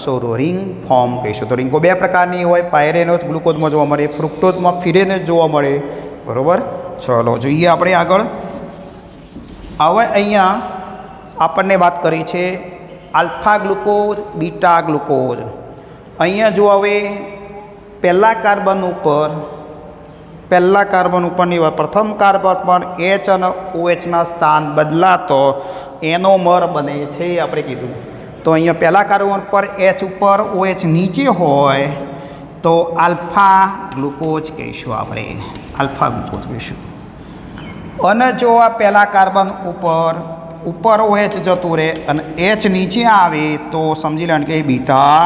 સ્વરૂપ, રિંગ ફોર્મ કહીશું. તો રિંગો બે પ્રકારની હોય, પાયરેનોજ ગ્લુકોઝમાં જોવા મળે, ફ્રુક્ટોઝમાં ફિરેનોજ જોવા મળે, બરાબર. ચલો જોઈએ આપણે આગળ. હવે અહીંયા આપણને વાત કરી છે આલ્ફા ગ્લુકોઝ, બીટા ગ્લુકોઝ. અહીંયા જો હવે પહેલા કાર્બન ઉપરની પ્રથમ કાર્બન પર H અને OHના સ્થાન બદલાતો એનો મર બને છે, આપણે કીધું. તો અહીંયા પહેલા કાર્બન પર H ઉપર OH નીચે હોય તો આલ્ફા ગ્લુકોઝ કહીશું આપણે, આલ્ફા ગ્લુકોઝ કહીશું. અને જો આ પહેલા કાર્બન ઉપર OH જતું રહે અને H નીચે આવે તો સમજી લેવાનું કે બીટા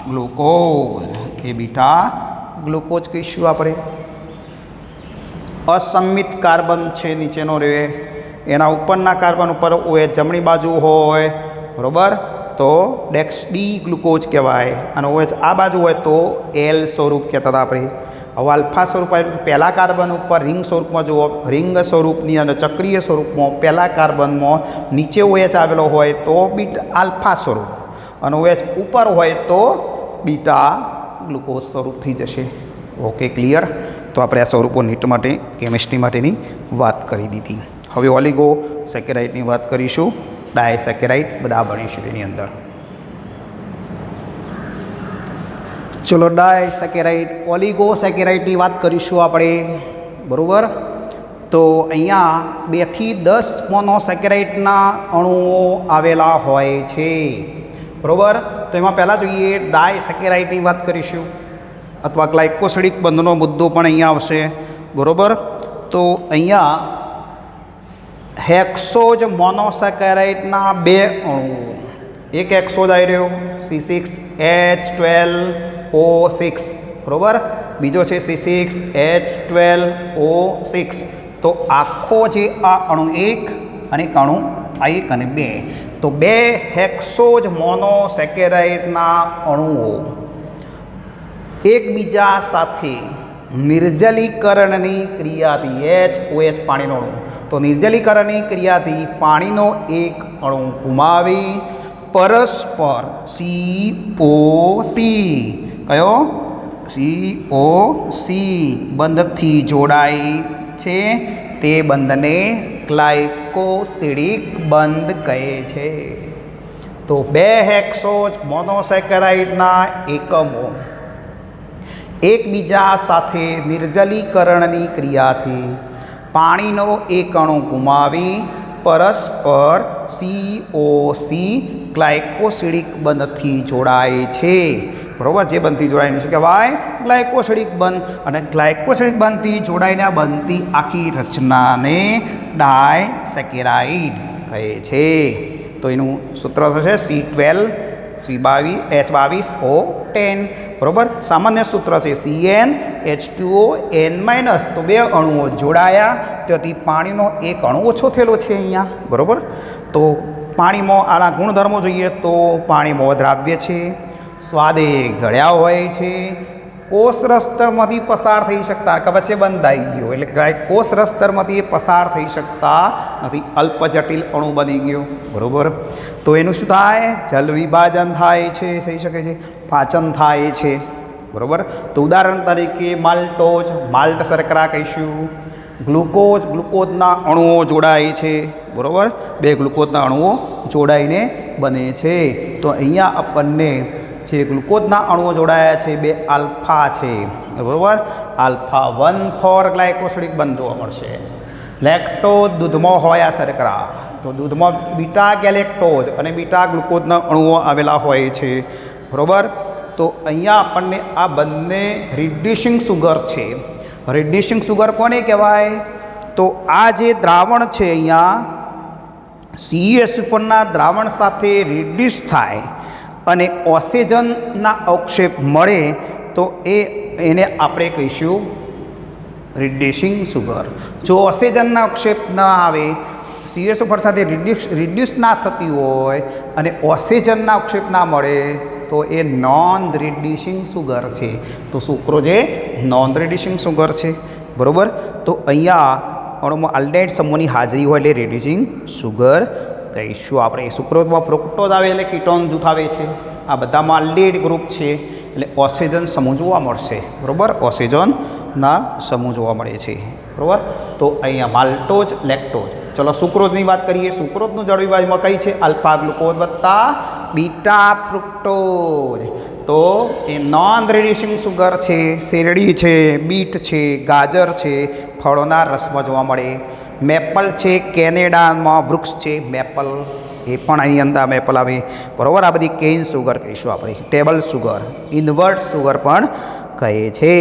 ગ્લુકોઝ, એ બીટા ગ્લુકોઝ કહીશું આપણે. અસમિત કાર્બન છે નીચેનો રહે, એના ઉપરના કાર્બન ઉપર OH જમણી બાજુ હોય, બરાબર. તો ડી ગ્લુકોઝ કહેવાય. અને OH આ બાજુ હોય તો L સ્વરૂપ કહેતા હતા આપણે. હવે આલ્ફા સ્વરૂપ આવ્યું. પહેલા કાર્બન ઉપર રિંગ સ્વરૂપમાં જુઓ, રિંગ સ્વરૂપની અંદર ચક્રીય સ્વરૂપમાં પહેલા કાર્બનમાં નીચે OH આવેલો હોય તો આલ્ફા સ્વરૂપ, અને OH ઉપર હોય તો બીટા ગ્લુકોઝ સ્વરૂપ થઈ જશે. Okay, clear. તો આપણે આ સ્વરૂપો નીટ માટે, કેમિસ્ટ્રી માટેની વાત કરી દીધી. હવે ઓલિગો સેકેરાઇડની વાત કરીશું, ડાયસેકેરાઇડ બધા ભણીશું એની અંદર. ચલો ડાયસેકેરાઇડ ઓલિગોસેકેરાઇડની વાત કરીશું આપણે, બરાબર. તો અહીંયા 2 થી 10 મોનોસેકેરાઇડના અણુઓ આવેલા હોય છે, બરાબર. તો એમાં પહેલાં જોઈએ ડાયસેકેરાઇડની વાત કરીશું, અથવા ગ્લાયકોસિડિક બંધનો મુદ્દો પણ અહીંયા આવશે, બરાબર. તો અહીંયા હેક્સોજ મોનોસેકેરાઇડના 2 અણુ, એક હેક્સોજ આવી રહ્યો C6H12O6, બરાબર. બીજો છે C6H12O6. તો આખો જે આ અણુ 1 અને અણુ 1 અને 2, તો 2 હેક્સોજ મોનોસેકેરાઇડના અણુઓ એકબીજા સાથે નિર્જલીકરણની ક્રિયાથી HOH પાણીનો અણુ, તો નિર્જલીકરણની ક્રિયાથી પાણીનો એક અણુ ગુમાવી પરસ્પર COC, કયો COC બંધથી જોડાય છે, તે બંધને ગ્લાયકોસિડિક બંધ કહે છે. તો 2 હેક્સોજ મોનોસેકેરાઇડના એકમો એકબીજા સાથે નિર્જલીકરણની ક્રિયાથી પાણીનો એક અણુ ગુમાવી પરસ્પર COC ગ્લાયકોસિડિક બંધથી જોડાય છે, બરાબર. જે બંધથી જોડાઈને શું કહેવાય? ગ્લાયકોસિડિક બંધ. અને ગ્લાયકોસિડિક બંધથી જોડાઈને બનતી આખી રચનાને ડાયસેકેરાઇડ કહે છે. તો એનું સૂત્ર થશે C12H22O10, બરાબર. સામાન્ય સૂત્ર છે CnH2ON-. તો 2 અણુઓ જોડાયા, ત્યાંથી પાણીનો એક અણુ ઓછો થયેલો છે અહીંયા, બરાબર. તો પાણીમાં આના ગુણધર્મો જોઈએ તો પાણીમાં દ્રાવ્ય છે, સ્વાદે ગળ્યા હોય છે, કોષ રસ્તરમાંથી પસાર થઈ શકતા, કે વચ્ચે બંધાઈ ગયો એટલે કોષ રસ્તરમાંથી પસાર થઈ શકતા નથી, અલ્પ જટિલ અણુ બની ગયો, બરાબર. તો એનું શું થાય? જલ વિભાજન થાય છે, થઈ શકે છે, પાચન થાય છે, બરાબર. તો ઉદાહરણ તરીકે માલ્ટોજ, માલ્ટ શર્કરા કહીશું. ગ્લુકોઝ, ગ્લુકોઝના અણુઓ જોડાય છે, બરાબર. 2 ગ્લુકોઝના અણુઓ જોડાઈને બને છે. તો અહીંયા આપણને જે ગ્લુકોઝના અણુઓ જોડાયા છે 2 આલ્ફા છે, બરાબર. આલ્ફા 1,4 ગ્લાયકોસિડિક બંધ જોવા મળશે. લેક્ટોઝ, દૂધમાં હોય આ શર્કરા, તો દૂધમાં બીટા ગેલેક્ટોઝ અને બીટા ગ્લુકોઝના અણુઓ આવેલા હોય છે, બરાબર. તો અહીંયા આપણને આ બંને રિડ્યુસિંગ સુગર છે. રિડ્યુસિંગ સુગર કોને કહેવાય? તો આ જે દ્રાવણ છે અહીંયા CH4ના દ્રાવણ સાથે રિડ્યુસ થાય અને ઓક્સિજનના અવક્ષેપ મળે તો એને આપણે કહીશું રિડ્યુસિંગ સુગર. જો ઓક્સિજનના અવક્ષેપ ન આવે, CH4 સાથે રિડ્યુસ ના થતી હોય અને ઓક્સિજનના અવક્ષેપ ના મળે તો એ નોન રિડ્યુસિંગ સુગર છે. તો સુક્રોઝ એ નોન રિડ્યુસિંગ સુગર છે, બરાબર. તો અહીંયા અણુમાં આલ્ડિહાઇડ સમૂહની હાજરી હોય એટલે રિડ્યુસિંગ સુગર કહીશું આપણે. સુક્રોઝમાં ફ્રુક્ટોઝ આવે એટલે કીટોન જૂથ આવે છે. આ બધામાં આલ્ડિહાઇડ ગ્રુપ છે એટલે ઓક્સિજન સમૂહ જોવા મળશે, બરાબર. ઓક્સિજનના સમૂહ જોવા મળે છે, બરાબર. તો અહીંયા માલ્ટોઝ, લેક્ટોઝ. ચલો સુક્રોઝની વાત કરીએ. સુક્રોઝનું જળ વિભાજનમાં કઈ છે? આલ્ફા ગ્લુકોઝ વત્તા બીટા ફ્રુક્ટોઝ. તો એ નોન રિડ્યુસિંગ સુગર છે. શેરડી છે, બીટ છે, ગાજર છે, ફળોના રસમાં જોવા મળે. મેપલ છે, કેનેડામાં વૃક્ષ છે મેપલ, એ પણ અહીં અંદર મેપલ આવે, બરાબર. આ બધી કેન સુગર કહીશું આપણે. ટેબલ સુગર, ઇન્વર્ટ સુગર પણ કહે છે,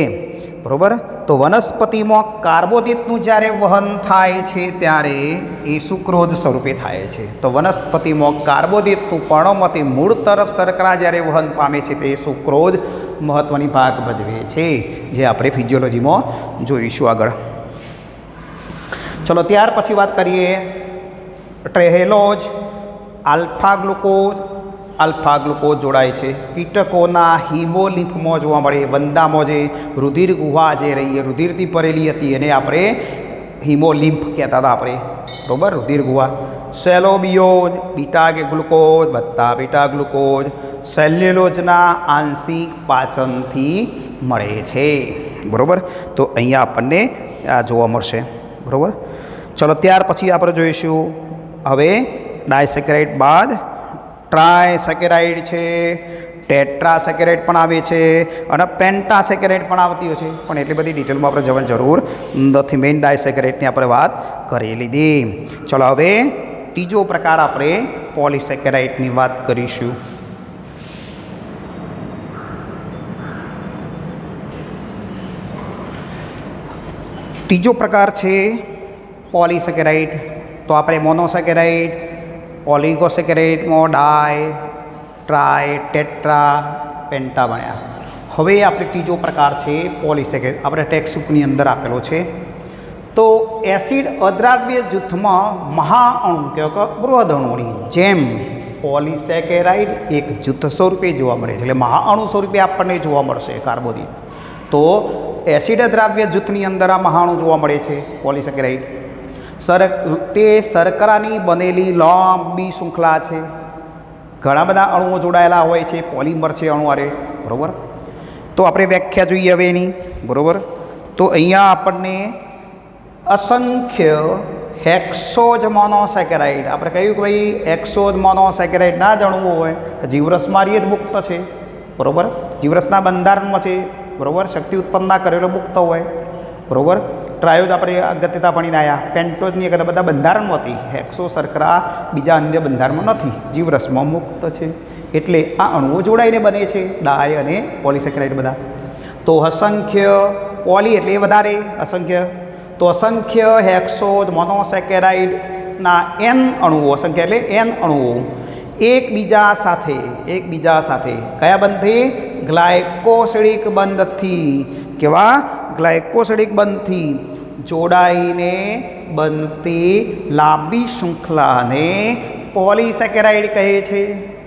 બરાબર. તો વનસ્પતિમાં કાર્બોદિતનું જ્યારે વહન થાય છે ત્યારે એ સુક્રોઝ સ્વરૂપે થાય છે. તો વનસ્પતિમાં કાર્બોદિતનું પર્ણોમાંથી મૂળ તરફ શર્કરા જ્યારે વહન પામે છે તે સુક્રોઝ મહત્ત્વની ભાગ ભજવે છે, જે આપણે ફિઝિયોલોજીમાં જોઈશું આગળ. ચલો ત્યાર પછી વાત કરીએ ટ્રેહેલોઝ. આલ્ફા ગ્લુકોઝ જોડાય છે કીટકોના હિમોલિમ્ફમાં જોવા મળે. વંદામાં જે રુધિર ગુહા જે રહી રુધિરથી ભરેલી હતી એને આપણે હિમોલિમ્ફ કહેતા હતા આપણે, બરાબર. રુધિર ગુહા. સેલોબિયોઝ, બીટા ગ્લુકોઝ વત્તા બીટા ગ્લુકોઝ સેલ્યુલોઝના આંશિક પાચનથી મળે છે, બરાબર. તો અહીંયા આપણને આ જોવા મળશે, બરાબર. ચલો ત્યાર પછી આપણે જોઈશું હવે ડાયસેકેરાઇડ બાદ ટ્રાયસેકેરાઇડ છે, ટેટ્રાસેકેરાઇડ પણ આવે છે અને પેન્ટાસેકેરાઇડ પણ આવતી હોય છે, પણ એટલી બધી ડિટેલમાં આપણે જવાની જરૂર નથી. મેઇન ડાયસેકેરાઇડની આપણે વાત કરી લીધી. ચલો હવે ત્રીજો પ્રકાર આપણે પોલિસેકેરાઇડની વાત કરીશું. ત્રીજો પ્રકાર છે પોલિસેકેરાઇડ. તો આપણે મોનોસેકેરાઇડ, ઓલિગોસેકેરાઇડમાં ડાય, ટ્રાય, ટેટ્રા, પેન્ટા ભણ્યા. હવે આપણે ત્રીજો પ્રકાર છે પોલિસેકેરાઇડ. આપણે ટેક્સ્ટબુકની અંદર આપેલો છે. તો એસિડ અદ્રાવ્ય જૂથમાં મહાઅણુ કે બૃહદ અણુની જેમ પોલિસેકેરાઇડ એક જૂથ સ્વરૂપે જોવા મળે છે, એટલે મહાઅણુ સ્વરૂપે આપણને જોવા મળશે કાર્બોદિત. તો એસિડ દ્રાવ્ય જૂથની અંદર આ મહાણુ જોવા મળે છે પોલિસેકેરાઇડ. તે શર્કરાની બનેલી લાંબી શૃંખલા છે. ઘણા બધા અણુઓ જોડાયેલા હોય છે, પોલિમર છે અણુ આરે, બરાબર. તો આપણે વ્યાખ્યા જોઈએ હવે એની, બરાબર. તો અહીંયા આપણને અસંખ્ય હેક્સોજ મોનોસેકેરાઇડ, આપણે કહ્યું કે ભાઈ હેક્સોજ મોનોસેકેરાઇડના જ અણુઓ હોય તો જીવરસમાં જ મુક્ત છે, બરાબર. જીવરસના બંધારણમાં છે, બરાબર. શક્તિ ઉત્પન્ન ના કરેલો મુક્ત હોય, બરાબર. ટ્રાયોજ આપણે અગત્યતા ભણીને આવ્યા. પેન્ટોજની બધા બંધારણમાં હતી. હેક્સો શર્કરા બીજા અન્ય બંધારણમાં નથી, જીવરસમાં મુક્ત છે. એટલે આ અણુઓ જોડાઈને બને છે ડાય અને પોલિસેકેરાઇડ બધા. તો અસંખ્ય, પોલી એટલે વધારે, અસંખ્ય. તો અસંખ્ય હેક્સોજ મોનોસેકેરાઇડના એન અણુઓ, અસંખ્ય એટલે એન અણુઓ એકબીજા સાથે કયા બંધથી? ગ્લાયકોસિડિક બંધથી. કેવા? ગ્લાયકોસિડિક બંધથી જોડાઈને બનતી લાંબી શૃંખલાને પોલિસેકેરાઇડ કહે છે.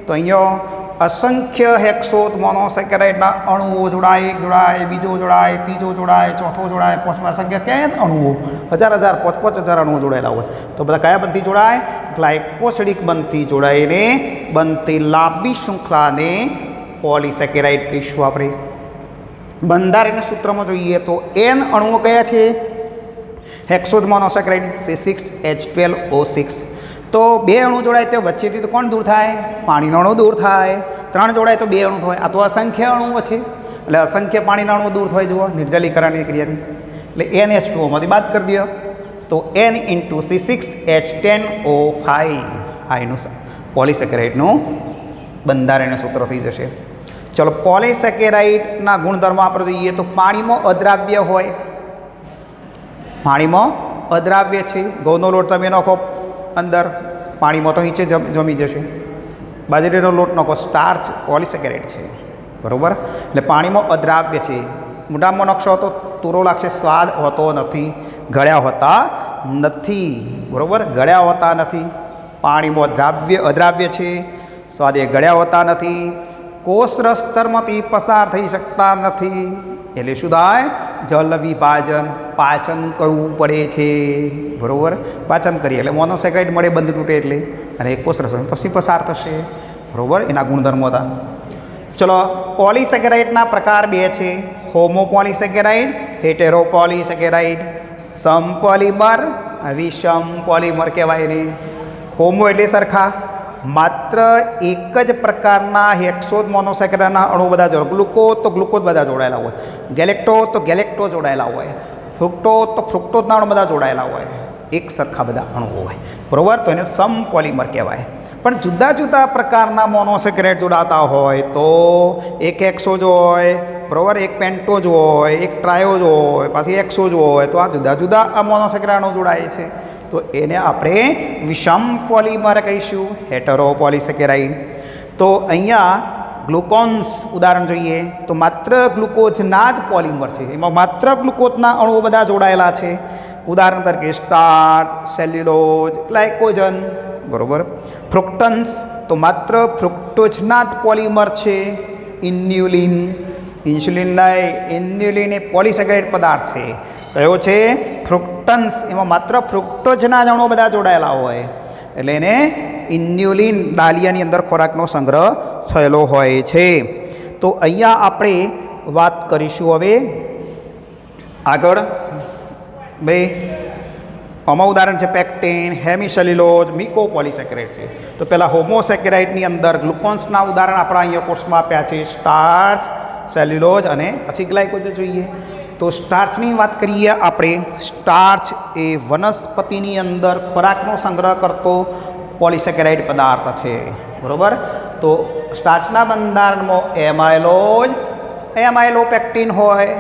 તો અહીંયા અસંખ્ય હેક્સોજ મોનોસેકેરાઇડના અણુઓ જોડાય, એક જોડાય, બીજો જોડાય, ત્રીજો જોડાય, ચોથો જોડાય, પાંચમા અસંખ્ય કેન અણુઓ, હજાર 5,000 અણુઓ જોડાયેલા હોય. તો બધા કયા બંધથી જોડાય? ગ્લાયકોસિડિક બંધથી જોડાઈને બનતી લાંબી શૃંખલાને પોલિસેકેરાઇડ કહીશું આપણે. બંધારણના સૂત્રમાં જોઈએ તો એન અણુઓ કયા છે? હેક્સોજ મોનોસેકેરાઇડ C6H12O6. તો બે અણુ જોડાય તો વચ્ચેથી તો કોણ દૂર થાય? પાણીનો અણુ દૂર થાય. 3 જોડાય તો 2 અણુ થાય. આ તો અસંખ્ય અણુઓ છે, એટલે અસંખ્ય પાણીના અણુઓ દૂર થાય. જુઓ નિર્જલીકરણની ક્રિયાથી, એટલે NH2માંથી બાદ કરી દો તો N × C6H10O5 આ એનું પોલિસેકેરાઇડનું બંધારણીય સૂત્ર થઈ જશે. ચલો પોલિસેકેરાઇડના ગુણધર્મો આપણે જોઈએ તો પાણીમાં અદ્રાવ્ય હોય. પાણીમાં અદ્રાવ્ય છે. ઘઉંનો લોટ તમે નાખો અંદર, પાણીમાં તો નીચે જમી જશે. બાજરીનો લોટ નાખો, સ્ટાર્ચ પોલિસેકેરાઇડ છે, બરાબર. એટલે પાણીમાં અદ્રાવ્ય છે. મોઢામાં નકશો તો તુરો લાગશે, સ્વાદ હોતો નથી, ગળ્યા હોતા નથી, બરાબર. ગળ્યા હોતા નથી. પાણીમાં અદ્રાવ્ય છે, સ્વાદ એ ગળ્યા હોતા નથી. કોષરસ સ્તરમાંથી પસાર થઈ શકતા નથી. એટલે શું થાય? જલ વિભાજન, પાચન કરવું પડે છે, બરાબર. પાચન કરીએ એટલે મોનોસેકેરાઇડ મળે, બંધ તૂટે એટલે, અને કોષરસ પછી પસાર થશે, બરાબર. એના ગુણધર્મો હતા. ચલો પોલિસેકેરાઇડના પ્રકાર 2 છે. હોમોપોલિસેકેરાઇડ, હેટેરોપોલિસેકેરાઇડ. સમપોલિમર, વિષમ પોલિમર કહેવાય ને. હોમો એટલે સરખા, માત્ર એક જ પ્રકારના હેક્સોજ મોનોસેકેરાઇડના અણુ બધા જોડાય. ગ્લુકોઝ તો ગ્લુકોઝ બધા જોડાયેલા હોય, ગેલેક્ટોઝ તો ગેલેક્ટોઝ જોડાયેલા હોય, ફ્રુક્ટોઝ તો ફ્રુક્ટોઝના અણુ બધા જોડાયેલા હોય, એક સરખા બધા અણુઓ હોય, બરાબર. તો એને સમપોલિમર કહેવાય. પણ જુદા જુદા પ્રકારના મોનોસેકેરાઇડ જોડાતા હોય તો એક હેક્સોજ હોય, બરાબર, એક પેન્ટોજ હોય, એક ટ્રાયોજ હોય, પાછી હેક્સોજ હોય. તો આ જુદા જુદા આ મોનોસેકેરાઇડ અણુ જોડાય છે, તો એને આપણે વિષમ પોલિમર કહીશું, હેટેરોપોલિસેકેરાઇડ. તો અહીંયા ગ્લુકોન્સ ઉદાહરણ જોઈએ તો માત્ર ગ્લુકોઝના જ પોલિમર છે, એમાં માત્ર ગ્લુકોઝના અણુઓ બધા જોડાયેલા છે. ઉદાહરણ તરીકે સ્ટાર્ચ, સેલ્યુલોઝ, ગ્લાયકોજન, બરાબર. ફ્રુક્ટન્સ તો માત્ર ફ્રુક્ટોઝના જ પોલિમર છે. ઇન્યુલિન, ઇન્સ્યુલિન નહીં, ઇન્યુલિન એ પોલિસેકેરાઇડ પદાર્થ છે. કયો છે? ફ્રુક્ટન્સ. એમાં માત્ર ફ્રુક્ટોઝના જ અણુઓ બધા જોડાયેલા હોય, એટલે એને ઇન્યુલિન, ડાલિયાની અંદર ખોરાકનો સંગ્રહ થયેલો હોય છે. તો અહીંયા આપણે વાત કરીશું હવે આગળ ભાઈ આમાં ઉદાહરણ છે પેક્ટિન, હેમિસેલ્યુલોઝ, મ્યુકોપોલિસેકેરાઇડ છે. તો પહેલાં હોમોસેકેરાઇડની અંદર ગ્લુકોન્સના ઉદાહરણ આપણા અહીંયા કોર્સમાં આપ્યા છે, સ્ટાર્ચ, સેલ્યુલોઝ અને પછી ગ્લાયકોજન જોઈએ. તો સ્ટાર્ચની વાત કરીએ આપણે. સ્ટાર્ચ એ વનસ્પતિની અંદર ખોરાકનો સંગ્રહ કરતો પોલિસેકેરાઇડ પદાર્થ છે, બરાબર. તો સ્ટાર્ચના બંધારણમાં એમાઇલોપેક્ટિન હોય.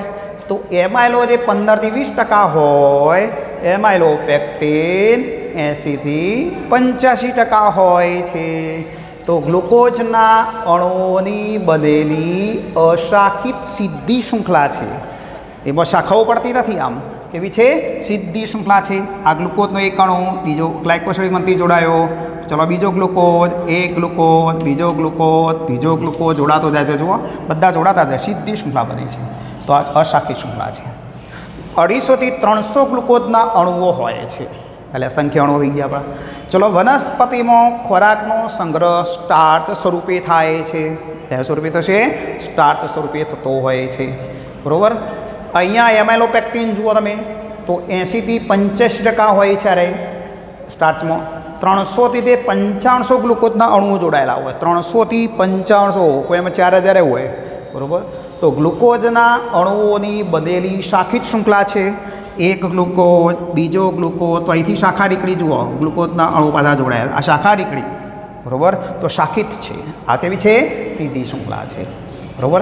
તો એમાઇલો જે 15-20% હોય, એમાઇલોપેક્ટિન 80-85% હોય છે. તો ગ્લુકોઝના અણુઓની બનેલી અશાખિત સીધી શૃંખલા છે. એમાં શાખાઓ પડતી નથી, આમ કેવી છે? સીધી શૃંખલા છે. આ ગ્લુકોઝનો એક અણુ બીજો ગ્લાયકોસિલિકમાંથી જોડાયો, ચલો બીજો ગ્લુકોઝ, એક ગ્લુકોઝ, બીજો ગ્લુકોઝ, ત્રીજો ગ્લુકોઝ જોડાતો જાય છે. જુઓ, બધા જોડાતા જાય, સીધી શૃંખલા બને છે. તો આ અશાખી શૃંખલા છે. 250-300 ગ્લુકોઝના અણુઓ હોય છે. એટલે સંખ્યા અણુઓ થઈ ગયા આપણા. ચલો, વનસ્પતિમાં ખોરાકનો સંગ્રહ સ્ટાર્ચ સ્વરૂપે થાય છે. કયા સ્વરૂપે થશે? સ્ટાર્ચ સ્વરૂપે થતો હોય છે, બરાબર. અહીંયા એમાઇલોપેક્ટિન જુઓ તમે, તો 80-85% હોય છે. અરે સ્ટાર્ચમાં 300-9500 ગ્લુકોઝના અણુઓ જોડાયેલા હોય. 300-9500, કોઈ એમાં 4000 હોય, બરાબર. તો ગ્લુકોઝના અણુઓની બનેલી શાખિત શૃંખલા છે. એક ગ્લુકોઝ, બીજો ગ્લુકોઝ, તો અહીંથી શાખા નીકળી. જુઓ, ગ્લુકોઝના અણુ પાછા જોડાયા, આ શાખા નીકળી, બરાબર. તો શાખિત છે. આ કેવી છે? સીધી શૃંખલા છે, બરાબર.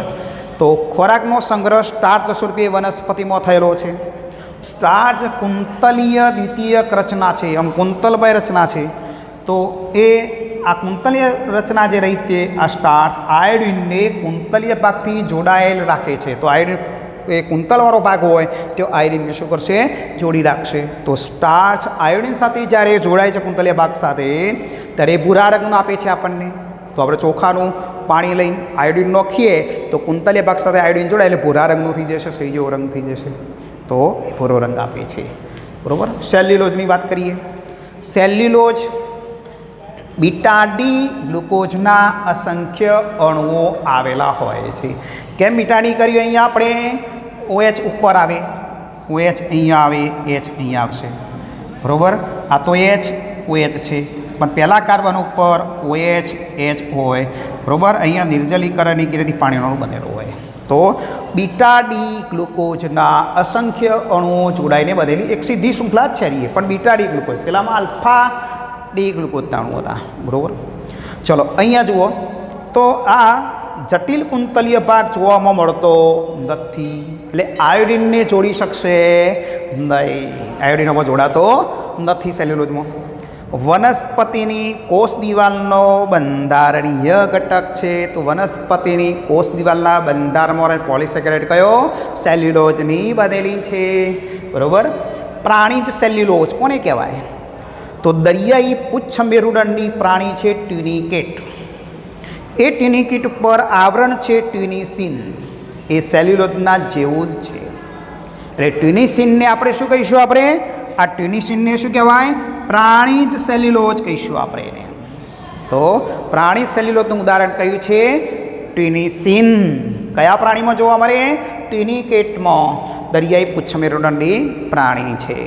તો ખોરાકનો સંગ્રહ સ્ટાર્ચ સ્વરૂપે વનસ્પતિમાં થયેલો છે. સ્ટાર્ચ કુંતલીય દ્વિતીયક રચના છે, આમ કુંતલમય રચના છે. તો એ આ કુંતલીય રચના જે રહી તે આ સ્ટાર્ચ આયોડિનને કુંતલીય ભાગથી જોડાયેલ રાખે છે. તો આયોડિન એ કુંતલવાળો ભાગ હોય તો આયોડિનને શું કરશે? જોડી રાખશે. તો સ્ટાર્ચ આયોડિન સાથે જ્યારે જોડાય છે કુંતલીય ભાગ સાથે, ત્યારે ભૂરા રંગનો આપે છે આપણને. તો આપણે ચોખાનું પાણી લઈને આયોડિન નાખીએ તો કુંતલીય ભાગ સાથે આયોડિન જોડાય એટલે ભૂરા રંગનો થઈ જશે, સહી જેવો રંગ થઈ જશે. તો એ ભૂરો રંગ આપે છે, બરાબર. સેલ્યુલોઝની વાત કરીએ. સેલ્યુલોઝ બીટા ડી ગ્લુકોઝના અસંખ્ય અણુઓ આવેલા હોય છે. કેમ બીટા ડી કર્યું? અહીંયા આપણે OH ઉપર આવે, OH અહીંયા આવે, H અહીંયા આવશે, બરાબર. આ તો OH છે, પણ પહેલાં કાર્બન ઉપર OH H હોય, બરાબર. અહીંયા નિર્જલીકરણની ક્રિયાથી પાણીનું અણુ બનેલું હોય. તો બીટા ડી ગ્લુકોઝના અસંખ્ય અણુઓ જોડાઈને બનેલી એક સીધી શૃંખલા જ છે. પણ બીટા ડી ગ્લુકોઝ, પેલામાં આલ્ફા ડી ગ્લુકોઝના અણુ હતા, બરાબર. ચલો, અહીંયા જુઓ તો આ જટિલ કુંતલીય ભાગ જોવામાં મળતો નથી, એટલે આયોડિનને જોડી શકશે નહીં. આયોડિનમાં જોડાતો નથી સેલ્યુલોઝમાં. વનસ્પતિની કોષ દિવાલનો બંધારણીય ઘટક છે. તો વનસ્પતિની કોષ દિવાલના બંધારણમાં પોલિસેકેરાઇડ કયો? સેલ્યુલોઝની બનેલી છે, બરાબર. પ્રાણીજ સેલ્યુલોઝ કોને કહેવાય? તો દરિયાઈ પુચ્છ મેરુદંડી પ્રાણી છે ટ્યુનિકેટ. એ ટ્યુનિકેટ ઉપર આવરણ છે ટ્યુનિસિન. એ સેલ્યુલોઝના જેવું જ છે. એટલે ટ્યુનિસિનને આપણે શું કહીશું? આપણે આ ટ્યુનિસિનને શું કહેવાય? પ્રાણીજ સેલ્યુલોઝ કહીશું આપણે એને. તો પ્રાણીજ સેલ્યુલોઝનું ઉદાહરણ કયું છે? ટ્યુનિસિન. કયા પ્રાણીમાં જોવા મળે? ટ્યુનિકેટમાં. દરિયાઈ પુચ્છ મેરુદંડી પ્રાણી છે,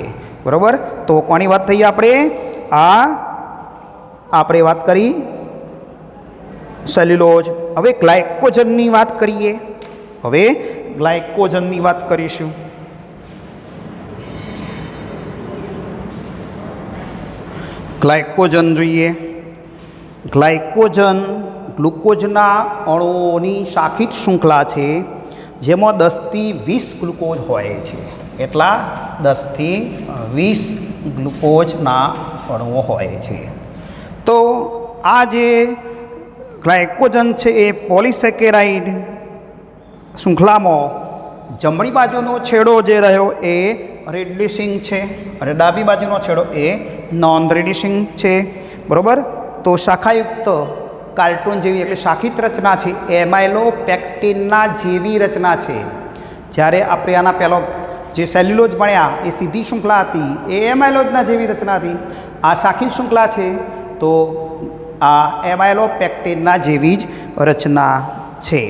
બરાબર. તો કોની વાત થઈ? આપણે વાત કરી સેલ્યુલોઝ. હવે ગ્લાયકોજનની વાત કરીએ. હવે ગ્લાયકોજનની વાત કરીશું. ગ્લાયકોજન જોઈએ. ગ્લાયકોજન ગ્લુકોઝના અણુઓની શાખિત શૃંખલા છે, જેમાં 10-20 ગ્લુકોઝ હોય છે. એટલા 10-20 ગ્લુકોઝના અણુઓ હોય છે. તો આ જે ગ્લાયકોજન છે એ પોલિસેકેરાઇડ શૃંખલામાં જમણી બાજુનો છેડો જે રહ્યો એ રિડ્યુસિંગ છે અને ડાબી બાજુનો છેડો એ નોન રિડ્યુસિંગ છે, બરાબર. તો શાખાયુક્ત કાર્ટૂન જેવી એટલે શાખિત રચના છે, એમાઇલોપેક્ટિનના જેવી રચના છે. જ્યારે આપણે આના પહેલો જે સેલ્યુલોઝ ભણ્યા એ સીધી શૃંખલા હતી, એ એમાઇલોઝના જેવી રચના હતી. આ શાખિત શૃંખલા છે, તો આ એમાઇલોપેક્ટિનના જેવી જ રચના છે,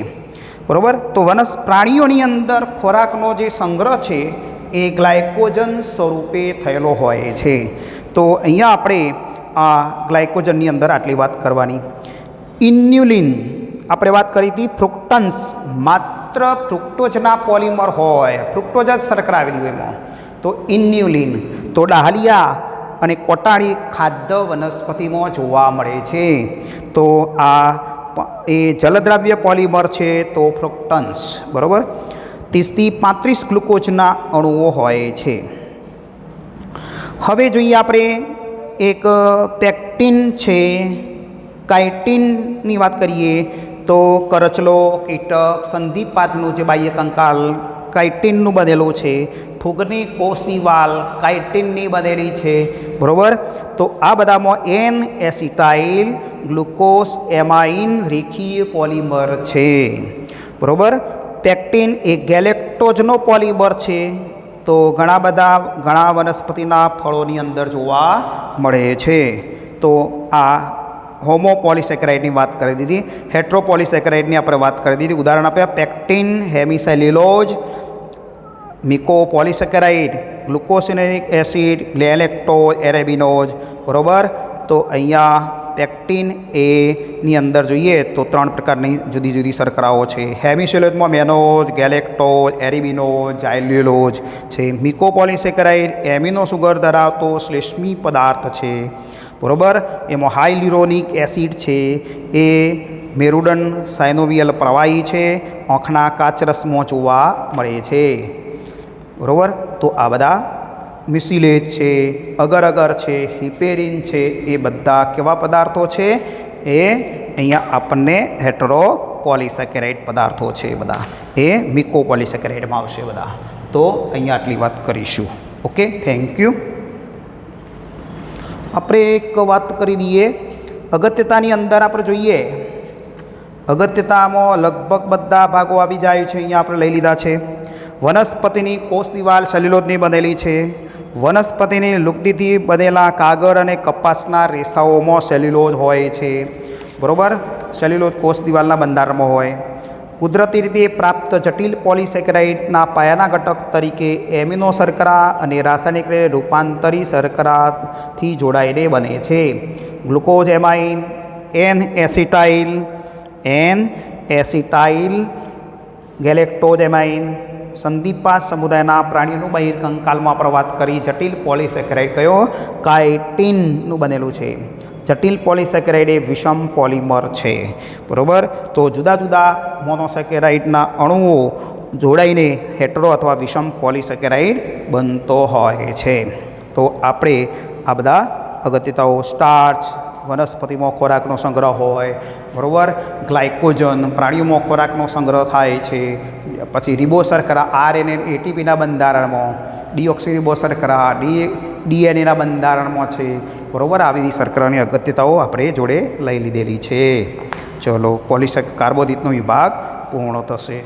બરાબર. તો પ્રાણીઓની અંદર ખોરાકનો જે સંગ્રહ છે એ ગ્લાયકોજન સ્વરૂપે થયેલો હોય છે. તો અહીંયા આપણે આ ગ્લાયકોજનની અંદર આટલી વાત કરવાની. ઇન્યુલિન આપણે વાત કરી હતી. ફ્રુક્ટન્સ માત્ર ફ્રુક્ટોઝના પોલિમર હોય, ફ્રુક્ટોઝ જ શર્કરા આવેલી હોય એમાં, તો ઇન્યુલિન. તો ડાહલિયા અને કોટાળી ખાદ્ય વનસ્પતિમાં જોવા મળે છે. તો આ એ જલદ્રાવ્ય પોલિમર છે, તો ફ્રુક્ટન્સ, બરાબર. 30 થી 35 ગ્લુકોઝના અણુઓ હોય છે. હવે જોઈએ આપણે એક પેક્ટિન છે, કાઇટિનની વાત કરીએ તો કરચલો, કીટક, સંધિપાદનું જે બાહ્ય કંકાલ કાઇટિનનું બનેલું છે. ફૂગની કોષ દિવાલ કાઇટિનની બનેલી છે, બરાબર. તો આ બધામાં એન એસિટાઇલ ગ્લુકોઝ એમાઇન રેખીય પોલિમર છે, બરાબર. પેક્ટિન એ ગેલેક્ટોઝનો પોલિમર છે. તો ઘણા વનસ્પતિના ફળોની અંદર જોવા મળે છે. તો આ હોમોપોલિસેકેરાઇડની વાત કરી દીધી. હેટ્રોપોલિસેકેરાઇડની આપણે વાત કરી દીધી. ઉદાહરણ આપ્યા પેક્ટિન, હેમિસેલ્યુલોઝ, મિકોપોલિસેકેરાઇડ, ગ્લુકોસિનિક એસિડ, ગ્લેલેક્ટોઝ, એરેબિનોઝ, બરાબર. તો અહીંયા પેક્ટિન એની અંદર જોઈએ તો 3 પ્રકારની જુદી જુદી શર્કરાઓ છે. હેમિસેલ્યુલોઝમાં મેનોઝ, ગેલેક્ટોઝ, એરેબિનોઝ, ઝાયલ્યુલોઝ છે. મિકોપોલિસેકેરાઇડ એમિનો સુગર ધરાવતો શ્લેષ્મી પદાર્થ છે, બરાબર. એમાં હાઇલ્યુરોનિક એસિડ છે, એ મેરુડન સાયનોવિયલ પ્રવાહી છે, આંખના કાચરસમાં જોવા મળે છે, બરાબર. તો આ બધા મિસિલેજ છે, અગર અગર છે, હિપેરિન છે, એ બધા કેવા પદાર્થો છે? એ અહીંયા આપણને હેટરોપોલિસેકેરાઇડ પદાર્થો છે. બધા એ મિકોપોલિસેકેરાઇડમાં આવશે બધા. તો અહીંયા આટલી વાત કરીશું. Okay, thank you. આપણે એક વાત કરી દઈએ અગત્યતાની અંદર. આપણે જોઈએ અગત્યતામાં લગભગ બધા ભાગો આવી જાય છે. અહીંયા આપણે લઈ લીધા છે. વનસ્પતિની કોષ દિવાલ સેલ્યુલોઝની બનેલી છે. વનસ્પતિની લુગદીથી બનેલા કાગળ અને કપાસના રેસાઓમાં સેલ્યુલોઝ હોય છે, બરાબર. સેલ્યુલોઝ કોષ દિવાલના બંધારણમાં હોય. કુદરતી રીતે પ્રાપ્ત જટિલ પોલિસેકેરાઇડના પાયાના ઘટક તરીકે એમિનો શર્કરા અને રાસાયણિક રીતે રૂપાંતરી શર્કરાથી જોડાઈને બને છે. Glucosamine, N acetyl galactosamine. સંધિપાદ સમુદાયના પ્રાણીઓનું બહિર્કંકાલમાં આપણે વાત કરી. જટિલ પોલિસેકેરાઇડ કયો? કાઇટિનનું બનેલું છે. જટિલ પોલિસેકેરાઇડ એ વિષમ પોલિમર છે, બરાબર. તો જુદા જુદા મોનોસેકેરાઇડના અણુઓ જોડાઈને હેટરો અથવા વિષમ પોલિસેકેરાઇડ બનતો હોય છે. તો આપણે આ બધા અગત્યતાઓ, સ્ટાર્ચ વનસ્પતિમાં ખોરાકનો સંગ્રહ હોય, બરાબર. ગ્લાયકોજન પ્રાણીઓમાં ખોરાકનો સંગ્રહ થાય છે. પછી રિબોશર્કરા આરએનએ એટીપીના બંધારણમાં, ડીઓક્સીરિબોશર્કરા ડીએનએના બંધારણમાં છે, બરાબર. આવી બધી શર્કરાની અગત્યતાઓ આપણે જોડે લઈ લીધેલી છે. ચલો, કાર્બોદિતનો વિભાગ પૂર્ણ થશે.